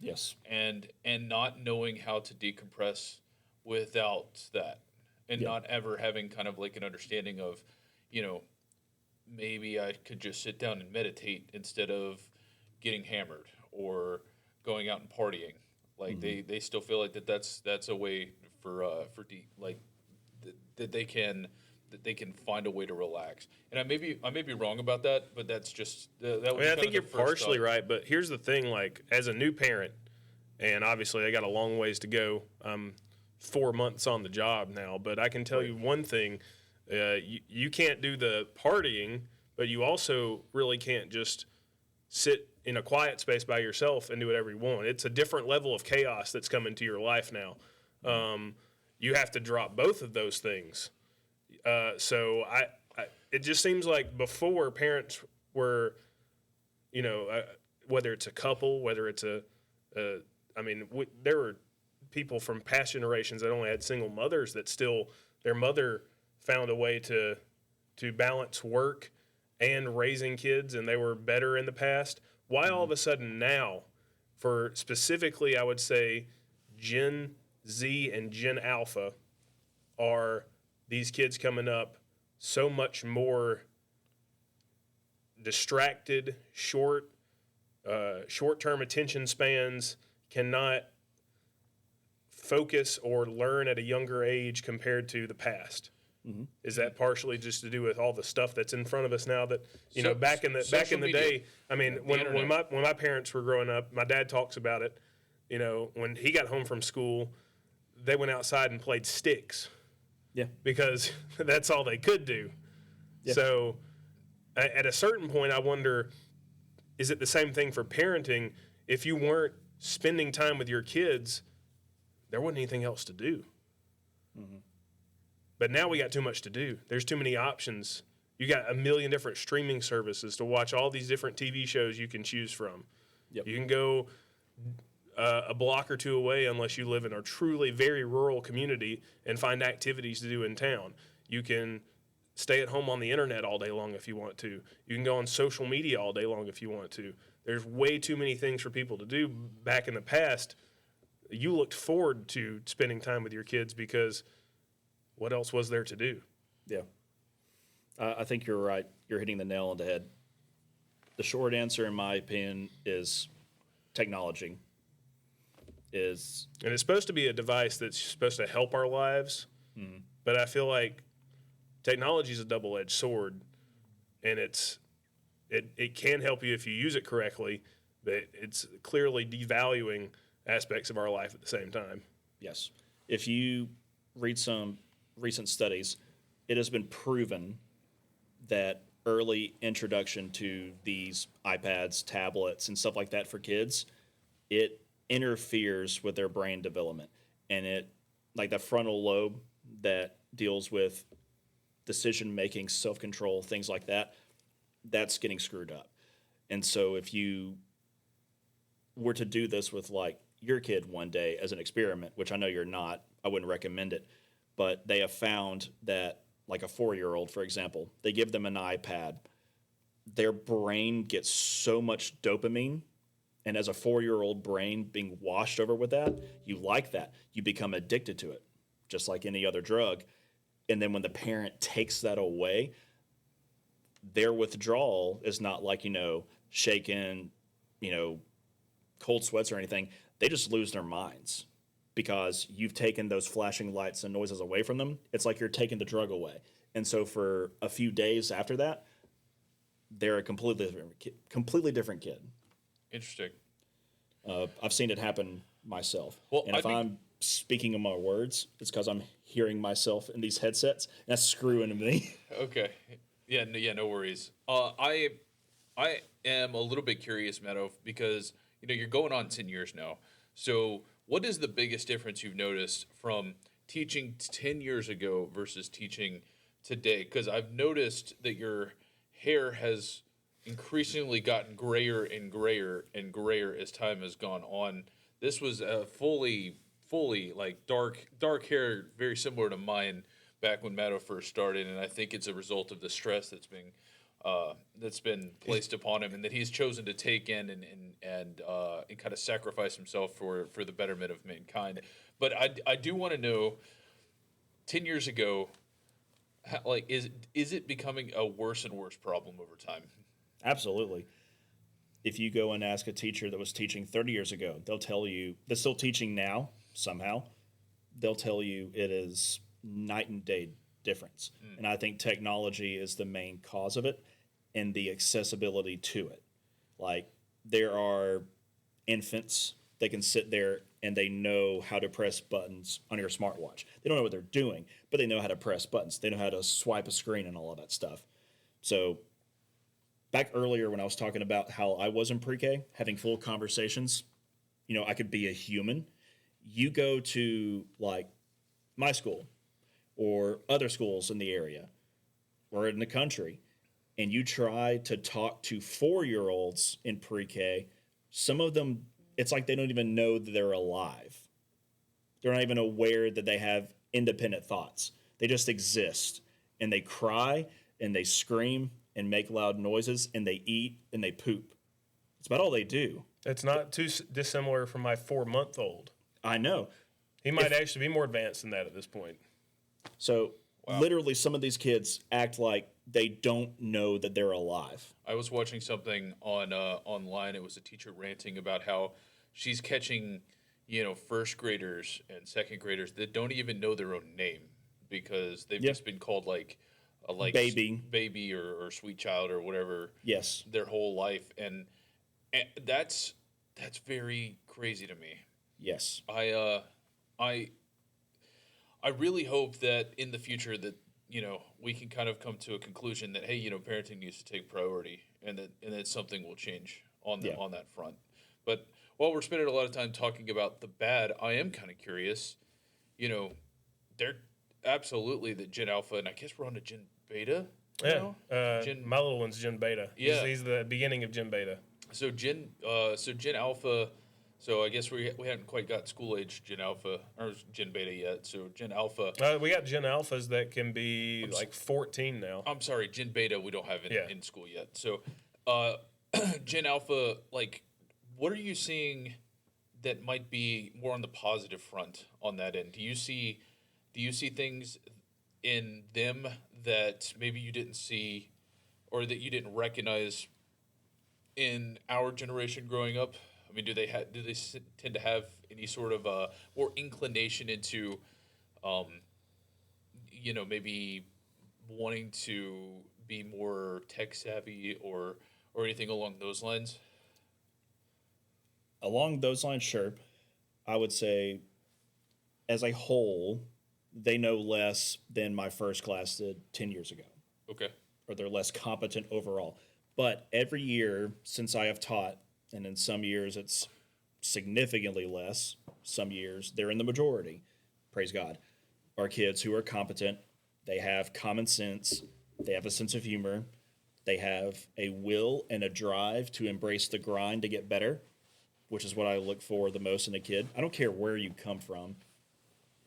Yes. And not knowing how to decompress without that, and Yeah. not ever having kind of like an understanding of, you know, maybe I could just sit down and meditate instead of getting hammered or going out and partying. Like they still feel like that's a way like that they can find a way to relax. And I may be wrong about that, but that's just that I would mean, be I kind think of you're the first partially thought. right, but here's the thing: like, as a new parent, and obviously I got a long ways to go. I'm 4 months on the job now, but I can tell you one thing: you can't do the partying, but you also really can't just sit in a quiet space by yourself and do whatever you want. It's a different level of chaos that's come into your life now. You have to drop both of those things. So it just seems like before parents were, whether it's a couple, whether it's there were people from past generations that only had single mothers that still their mother found a way to balance work and raising kids, and they were better in the past. Why all of a sudden now, for specifically, I would say Gen Z and Gen Alpha, are these kids coming up so much more distracted, short-term attention spans, cannot focus or learn at a younger age compared to the past? Is that partially just to do with all the stuff that's in front of us now? That back in the Social media. day, I mean, when internet. my parents were growing up, my dad talks about it. When he got home from school, they went outside and played sticks. Yeah. Because that's all they could do. Yeah. So at a certain point, I wonder, is it the same thing for parenting? If you weren't spending time with your kids, there wasn't anything else to do. But now we got too much to do. There's too many options. You got a million different streaming services to watch all these different TV shows you can choose from. Yep. You can go a block or two away, unless you live in a truly very rural community, and find activities to do in town. You can stay at home on the internet all day long if you want to. You can go on social media all day long if you want to. There's way too many things for people to do. Back in the past, you looked forward to spending time with your kids because what else was there to do? Yeah. I think you're right. You're hitting the nail on the head. The short answer, in my opinion, is technology. And it's supposed to be a device that's supposed to help our lives, but I feel like technology is a double-edged sword, and it can help you if you use it correctly, but it's clearly devaluing aspects of our life at the same time. Yes. If you read some recent studies, it has been proven that early introduction to these iPads, tablets, and stuff like that for kids, it interferes with their brain development. And it, like the frontal lobe that deals with decision making, self control, things like that, that's getting screwed up. And so if you were to do this with like your kid one day as an experiment, which I know you're not, I wouldn't recommend it, but they have found that like a 4-year-old, for example, they give them an iPad, their brain gets so much dopamine. And as a 4-year-old brain being washed over with that, you like that. You become addicted to it, just like any other drug. And then when the parent takes that away, their withdrawal is not like, shaking, cold sweats or anything. They just lose their minds because you've taken those flashing lights and noises away from them. It's like you're taking the drug away. And so for a few days after that, they're a completely different kid. Interesting. Mm-hmm. I've seen it happen myself. Well, and if I'm speaking in my words, it's because I'm hearing myself in these headsets, and that's screwing me. Okay. Yeah, no worries. I am a little bit curious, Meadow, because you're going on 10 years now. So, what is the biggest difference you've noticed from teaching 10 years ago versus teaching today? Because I've noticed that your hair has increasingly gotten grayer and grayer and grayer as time has gone on. This was a fully like dark hair, very similar to mine back when Matto first started, and I think it's a result of the stress that's being that's been placed upon him, and that he's chosen to take in and kind of sacrifice himself for the betterment of mankind. But I do want to know, 10 years ago, is it becoming a worse and worse problem over time? Absolutely. If you go and ask a teacher that was teaching 30 years ago, they'll tell you they're still teaching now somehow. They'll tell you it is night and day difference. And I think technology is the main cause of it and the accessibility to it. Like, there are infants that can sit there and they know how to press buttons on your smartwatch. They don't know what they're doing, but they know how to press buttons. They know how to swipe a screen and all of that stuff. So back earlier when I was talking about how I was in pre-K, having full conversations, I could be a human. You go to like my school or other schools in the area or in the country, and you try to talk to 4-year-olds in pre-K, some of them, it's like they don't even know that they're alive. They're not even aware that they have independent thoughts. They just exist, and they cry, and they scream, and make loud noises, and they eat, and they poop. It's about all they do. It's not too dissimilar from my 4-month-old. I know. He might actually be more advanced than that at this point. So literally some of these kids act like they don't know that they're alive. I was watching something on online. It was a teacher ranting about how she's catching, first graders and second graders that don't even know their own name because they've just been called like baby or sweet child or whatever. Yes, their whole life, and that's very crazy to me. Yes, I really hope that in the future that we can kind of come to a conclusion that, hey, parenting needs to take priority, and that something will change on that front. But while we're spending a lot of time talking about the bad, I am kind of curious. They're absolutely the Gen Alpha, and I guess we're on to Gen Beta. My little one's Gen Beta. Yeah, he's the beginning of Gen Beta. So Gen Alpha. So I guess we haven't quite got school age Gen Alpha or Gen Beta yet. So Gen Alpha. We got Gen Alphas that can be 14 now. I'm sorry, Gen Beta we don't have in school yet. So Gen Alpha, what are you seeing that might be more on the positive front on that end? Do you see things in them that maybe you didn't see or that you didn't recognize in our generation growing up? I mean, do they tend to have any sort of more inclination into, maybe wanting to be more tech savvy or anything along those lines? Along those lines, sure. I would say, as a whole, they know less than my first class did 10 years ago. Okay. Or they're less competent overall. But every year since I have taught, and in some years it's significantly less, some years they're in the majority, praise God, are kids who are competent, they have common sense, they have a sense of humor, they have a will and a drive to embrace the grind to get better, which is what I look for the most in a kid. I don't care where you come from.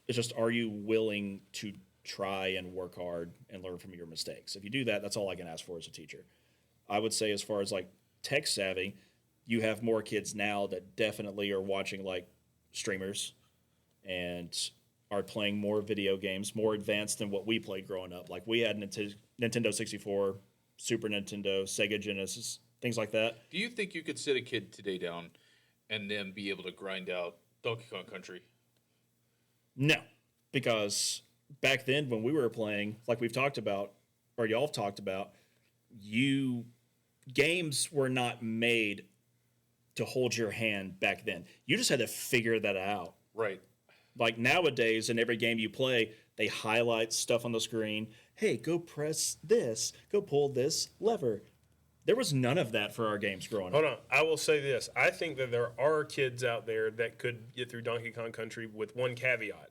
It's just, are you willing to try and work hard and learn from your mistakes? If you do that, that's all I can ask for as a teacher. I would say as far as tech savvy, you have more kids now that definitely are watching streamers and are playing more video games, more advanced than what we played growing up. Like, we had Nintendo 64, Super Nintendo, Sega Genesis, things like that. Do you think you could sit a kid today down and then be able to grind out Donkey Kong Country? No, because back then when we were playing, like we've talked about, or y'all have talked about, games were not made to hold your hand back then. You just had to figure that out. Right. Like nowadays, in every game you play, they highlight stuff on the screen. Hey, go press this. Go pull this lever. There was none of that for our games growing up. Hold on. I will say this. I think that there are kids out there that could get through Donkey Kong Country with one caveat.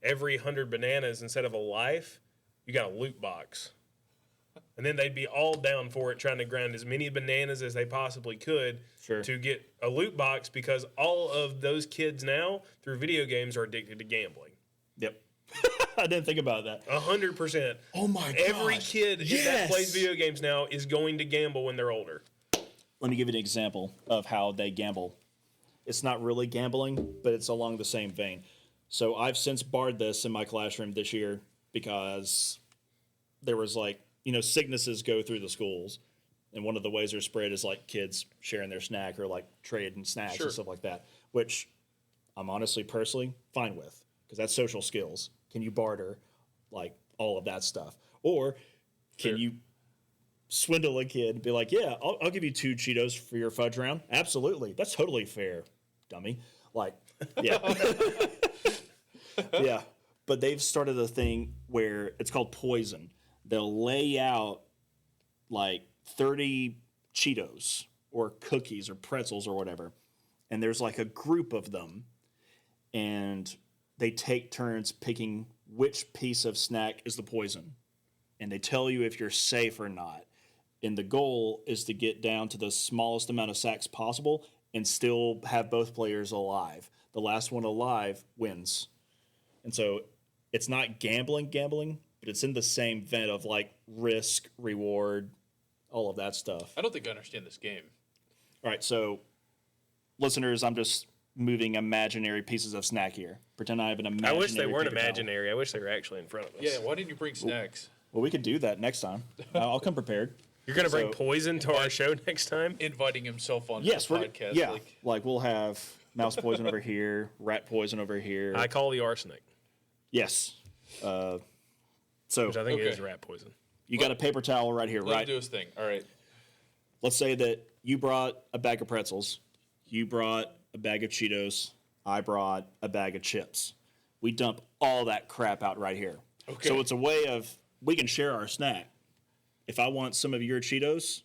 Every 100 bananas, instead of a life, you got a loot box. And then they'd be all down for it, trying to grind as many bananas as they possibly could to get a loot box, because all of those kids now, through video games, are addicted to gambling. Yep. I didn't think about that. 100%. Oh my gosh. Every kid that plays video games now is going to gamble when they're older. Let me give you an example of how they gamble. It's not really gambling, but it's along the same vein. So I've since barred this in my classroom this year because there was sicknesses go through the schools. And one of the ways they're spread is kids sharing their snack or trading snacks and stuff like that, which I'm honestly personally fine with because that's social skills. Can you barter all of that stuff? Or can you swindle a kid and be like, yeah, I'll give you 2 Cheetos for your fudge round? Absolutely. That's totally fair, dummy. Yeah. Yeah. But they've started a thing where it's called poison. They'll lay out 30 Cheetos or cookies or pretzels or whatever. And there's a group of them. And they take turns picking which piece of snack is the poison. And they tell you if you're safe or not. And the goal is to get down to the smallest amount of sacks possible and still have both players alive. The last one alive wins. And so it's not gambling, but it's in the same vein of risk, reward, all of that stuff. I don't think I understand this game. All right, so listeners, I'm just moving imaginary pieces of snack here. Pretend I have an imaginary I wish they weren't paper towel. imaginary. I wish they were actually in front of us. Yeah, why didn't you bring snacks? Well, we could do that next time. I'll come prepared. You're going to bring poison to our show next time? Inviting himself on Yes, the podcast. yeah. We'll have mouse poison over here, rat poison over here. I call the arsenic, Yes. So which I think Okay. is rat poison. you got a paper towel right here, Let him right? do his thing. All right. Let's say that you brought a bag of pretzels, you brought a bag of Cheetos, I brought a bag of chips. We dump all that crap out right here. Okay. So it's a way of we can share our snack. If I want some of your Cheetos,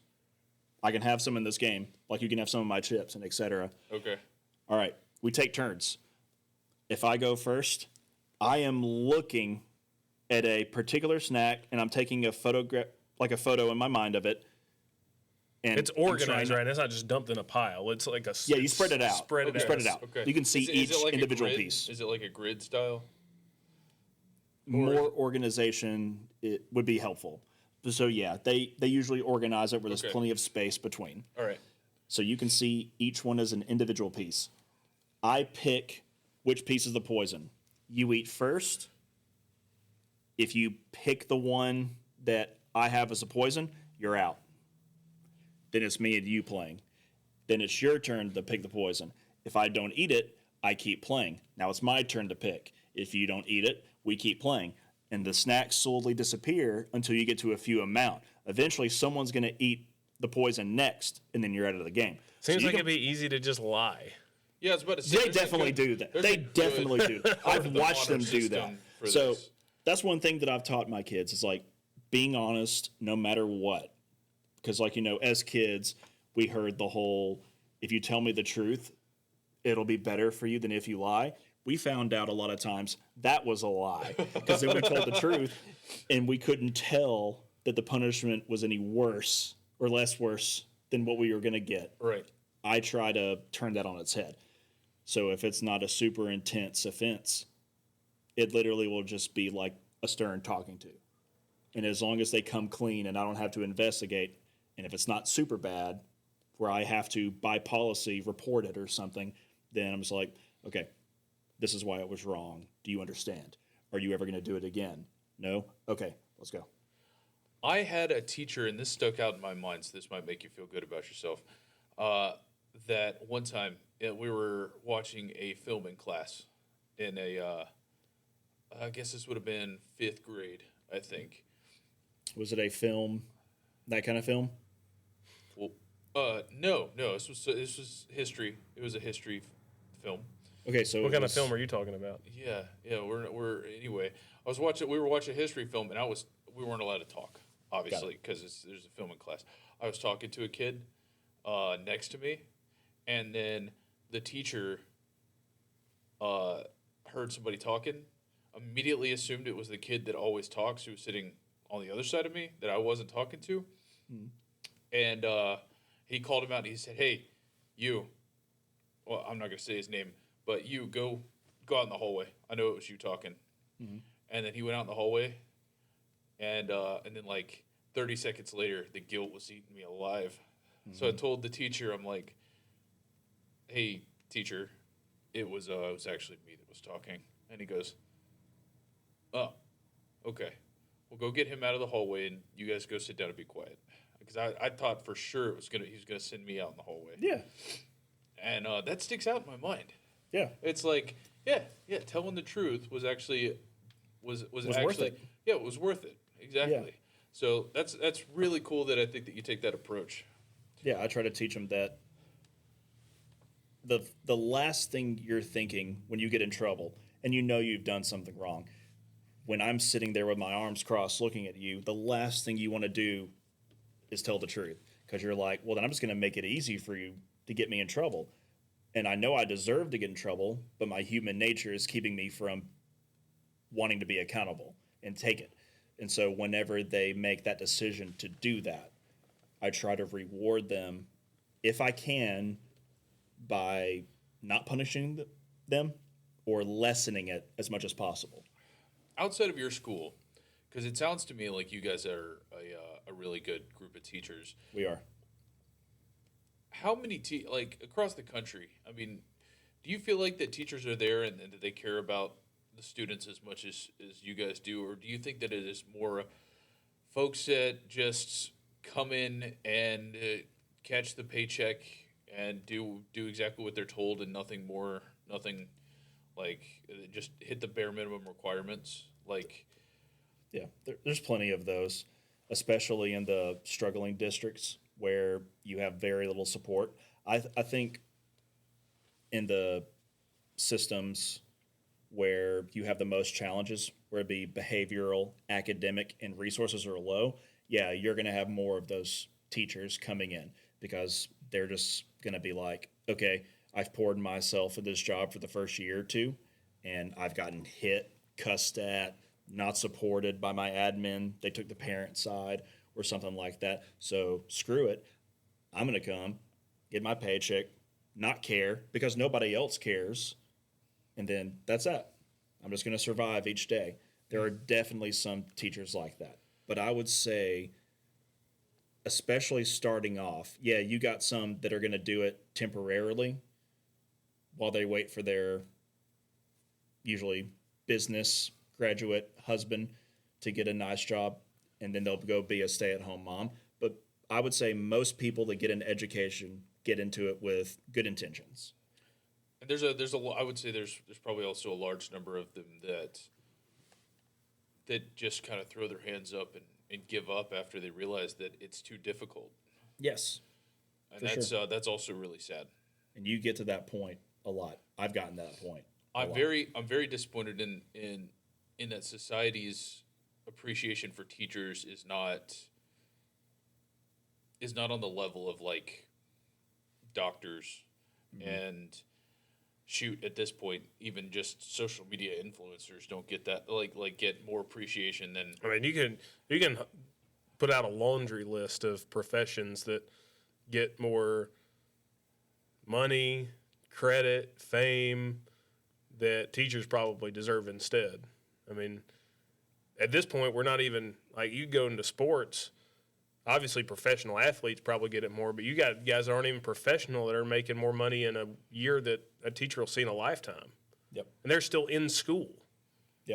I can have some in this game, like you can have some of my chips and etc. Okay. All right, we take turns. If I go first, I am looking at a particular snack and I'm taking a photo in my mind of it. And It's organized, right? It's not just dumped in a pile. It's like a Yeah, you spread it out. Spread it You out. spread it out. Okay. You can see each it like a individual grid? piece. Is it like a grid style? More organization would be helpful. So yeah, they usually organize it where there's Okay. plenty of space between. All right. So you can see each one as an individual piece. I pick which piece is the poison. You eat first. If you pick the one that I have as a poison, you're out. Then it's me and you playing. Then it's your turn to pick the poison. If I don't eat it, I keep playing. Now it's my turn to pick. If you don't eat it, we keep playing. And the snacks slowly disappear until you get to a few amount. Eventually, someone's going to eat the poison next, and then you're out of the game. Seems you like can- it'd be easy to just lie. Yeah, I was about to say. They there's a definitely good- do that. there's They a good definitely do that. I've watched them honor do that. system for So this. that's one thing that I've taught my kids is being honest no matter what. Because as kids, we heard the whole, if you tell me the truth, it'll be better for you than if you lie. We found out a lot of times that was a lie because then we told the truth and we couldn't tell that the punishment was any worse or less worse than what we were going to get. Right. I try to turn that on its head. So if it's not a super intense offense, it literally will just be like a stern talking to. And as long as they come clean and I don't have to investigate, and if it's not super bad where I have to, by policy, report it or something, then I'm just like, okay, this is why it was wrong. Do you understand? Are you ever going to do it again? No? Okay, let's go. I had a teacher, and this stuck out in my mind, so this might make you feel good about yourself. That one time we were watching a film in class in I guess this would have been 5th grade, I think. Was it a film, that kind of film? Well, no, this was history. It was a history film. Okay, so What kind of film are you talking about? Yeah, we're anyway. We were watching a history film, and we weren't allowed to talk, obviously, because there's a film in class. I was talking to a kid next to me, and then the teacher heard somebody talking, immediately assumed it was the kid that always talks who was sitting on the other side of me that I wasn't talking to. And he called him out and he said, "Hey, you." Well, I'm not going to say his name, but you go out in the hallway. I know it was you talking. And then he went out in the hallway, and then like 30 seconds later, the guilt was eating me alive. Mm-hmm. So I told the teacher, I'm like, "Hey, teacher, it was actually me that was talking." And he goes, "Oh, okay. Well, go get him out of the hallway, and you guys go sit down and be quiet." Because I thought for sure he was gonna send me out in the hallway. Yeah. And that sticks out in my mind. Yeah. It's like, yeah, telling the truth was actually was actually worth it. Yeah, it was worth it. Exactly. Yeah. So that's really cool that I think that you take that approach. Yeah, I try to teach them that the last thing you're thinking when you get in trouble and you know you've done something wrong, when I'm sitting there with my arms crossed looking at you, the last thing you want to do is tell the truth, because you're like, well, then I'm just going to make it easy for you to get me in trouble. And I know I deserve to get in trouble, but my human nature is keeping me from wanting to be accountable and take it. And so whenever they make that decision to do that, I try to reward them, if I can, by not punishing them or lessening it as much as possible. Outside of your school, because it sounds to me like you guys are a really good group of teachers. We are. How many like across the country? I mean, do you feel like that teachers are there and that they care about the students as much as you guys do, or do you think that it is more folks that just come in and catch the paycheck and do exactly what they're told and nothing more, nothing like just hit the bare minimum requirements? Like, yeah, there's plenty of those, especially in the struggling districts where you have very little support. I think in the systems where you have the most challenges, where it be behavioral, academic, and resources are low, yeah, you're going to have more of those teachers coming in because they're just going to be like, okay, I've poured myself in this job for the first year or two, and I've gotten hit, cussed at, not supported by my admin. They took the parent side or something like that. So screw it. I'm going to come, get my paycheck, not care because nobody else cares. And then that's that. I'm just going to survive each day. There are definitely some teachers like that. But I would say, especially starting off, yeah, you got some that are going to do it temporarily while they wait for their usually business graduate husband to get a nice job, and then they'll go be a stay-at-home mom. But I would say most people that get an education get into it with good intentions. and I would say there's probably also a large number of them that just kind of throw their hands up and give up after they realize that it's too difficult. Yes. And that's also really sad. And you get to that point a lot. I've gotten to that point. I'm very disappointed in that society's appreciation for teachers is not on the level of like doctors and shoot, at this point even just social media influencers don't get that like get more appreciation than. I mean, you can put out a laundry list of professions that get more money, credit, fame that teachers probably deserve instead. I mean, at this point, we're not even, like, you go into sports, obviously professional athletes probably get it more, but you got guys that aren't even professional that are making more money in a year that a teacher will see in a lifetime. Yep. And they're still in school,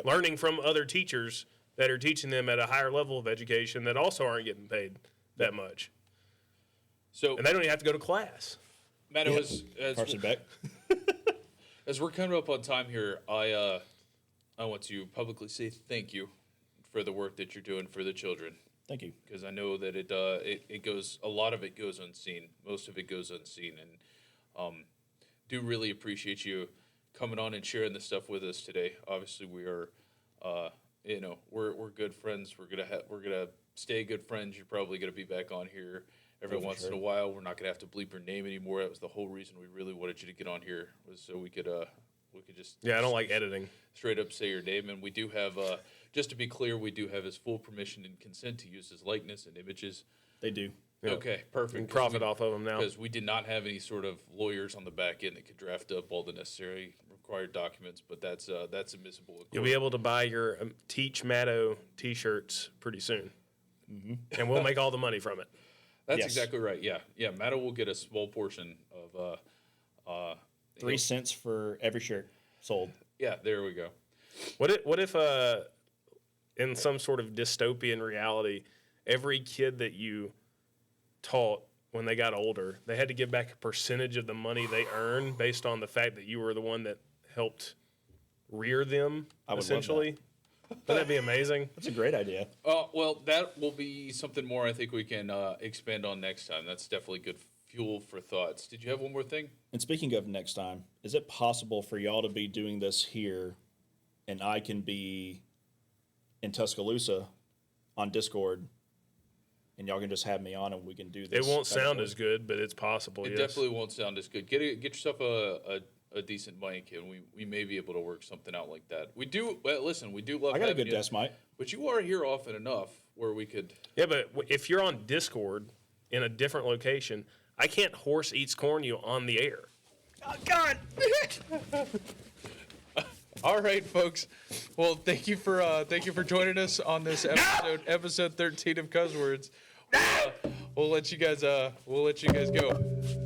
learning from other teachers that are teaching them at a higher level of education that also aren't getting paid that much. So, and they don't even have to go to class. Matt, Carson Beck. As we're coming up on time here, I want to publicly say thank you for the work that you're doing for the children. Thank you. Because I know that it goes, a lot of it goes unseen. Most of it goes unseen. And do really appreciate you coming on and sharing this stuff with us today. Obviously, we are, we're good friends. We're gonna stay good friends. You're probably gonna be back on here every once in a while. We're not gonna have to bleep your name anymore. That was the whole reason we really wanted you to get on here, was so we could just. Yeah, I don't like editing. Straight up say your name, and we do have. Just to be clear, we do have his full permission and consent to use his likeness and images. They do. Yeah. Okay, perfect. We can profit off of them now. Because we did not have any sort of lawyers on the back end that could draft up all the necessary required documents, but that's admissible. You'll be able to buy your Teach Matto T-shirts pretty soon, and we'll make all the money from it. That's Yes. exactly right. Yeah, Matto will get a small portion of 3 cents for every shirt sold. Yeah, there we go. What if in some sort of dystopian reality, every kid that you taught when they got older, they had to give back a percentage of the money they earned based on the fact that you were the one that helped rear them, I would love essentially? Wouldn't that be amazing? That's a great idea. Well, that will be something more I think we can expand on next time. That's definitely good fuel for thoughts. Did you have one more thing? And speaking of next time, is it possible for y'all to be doing this here and I can be in Tuscaloosa on Discord and y'all can just have me on and we can do this? It won't sound as good, but it's possible, It yes. definitely won't sound as good. Get yourself a decent mic, and we may be able to work something out like that. We do. Well, listen, we do love. I got a having good you, desk mic. but you are here often enough where we could. Yeah, but if you're on Discord in a different location, I can't horse eats corn you on the air. Oh, God! All right, folks. Well, thank you for joining us on this episode 13 of Cuzzwords. We'll let you guys go.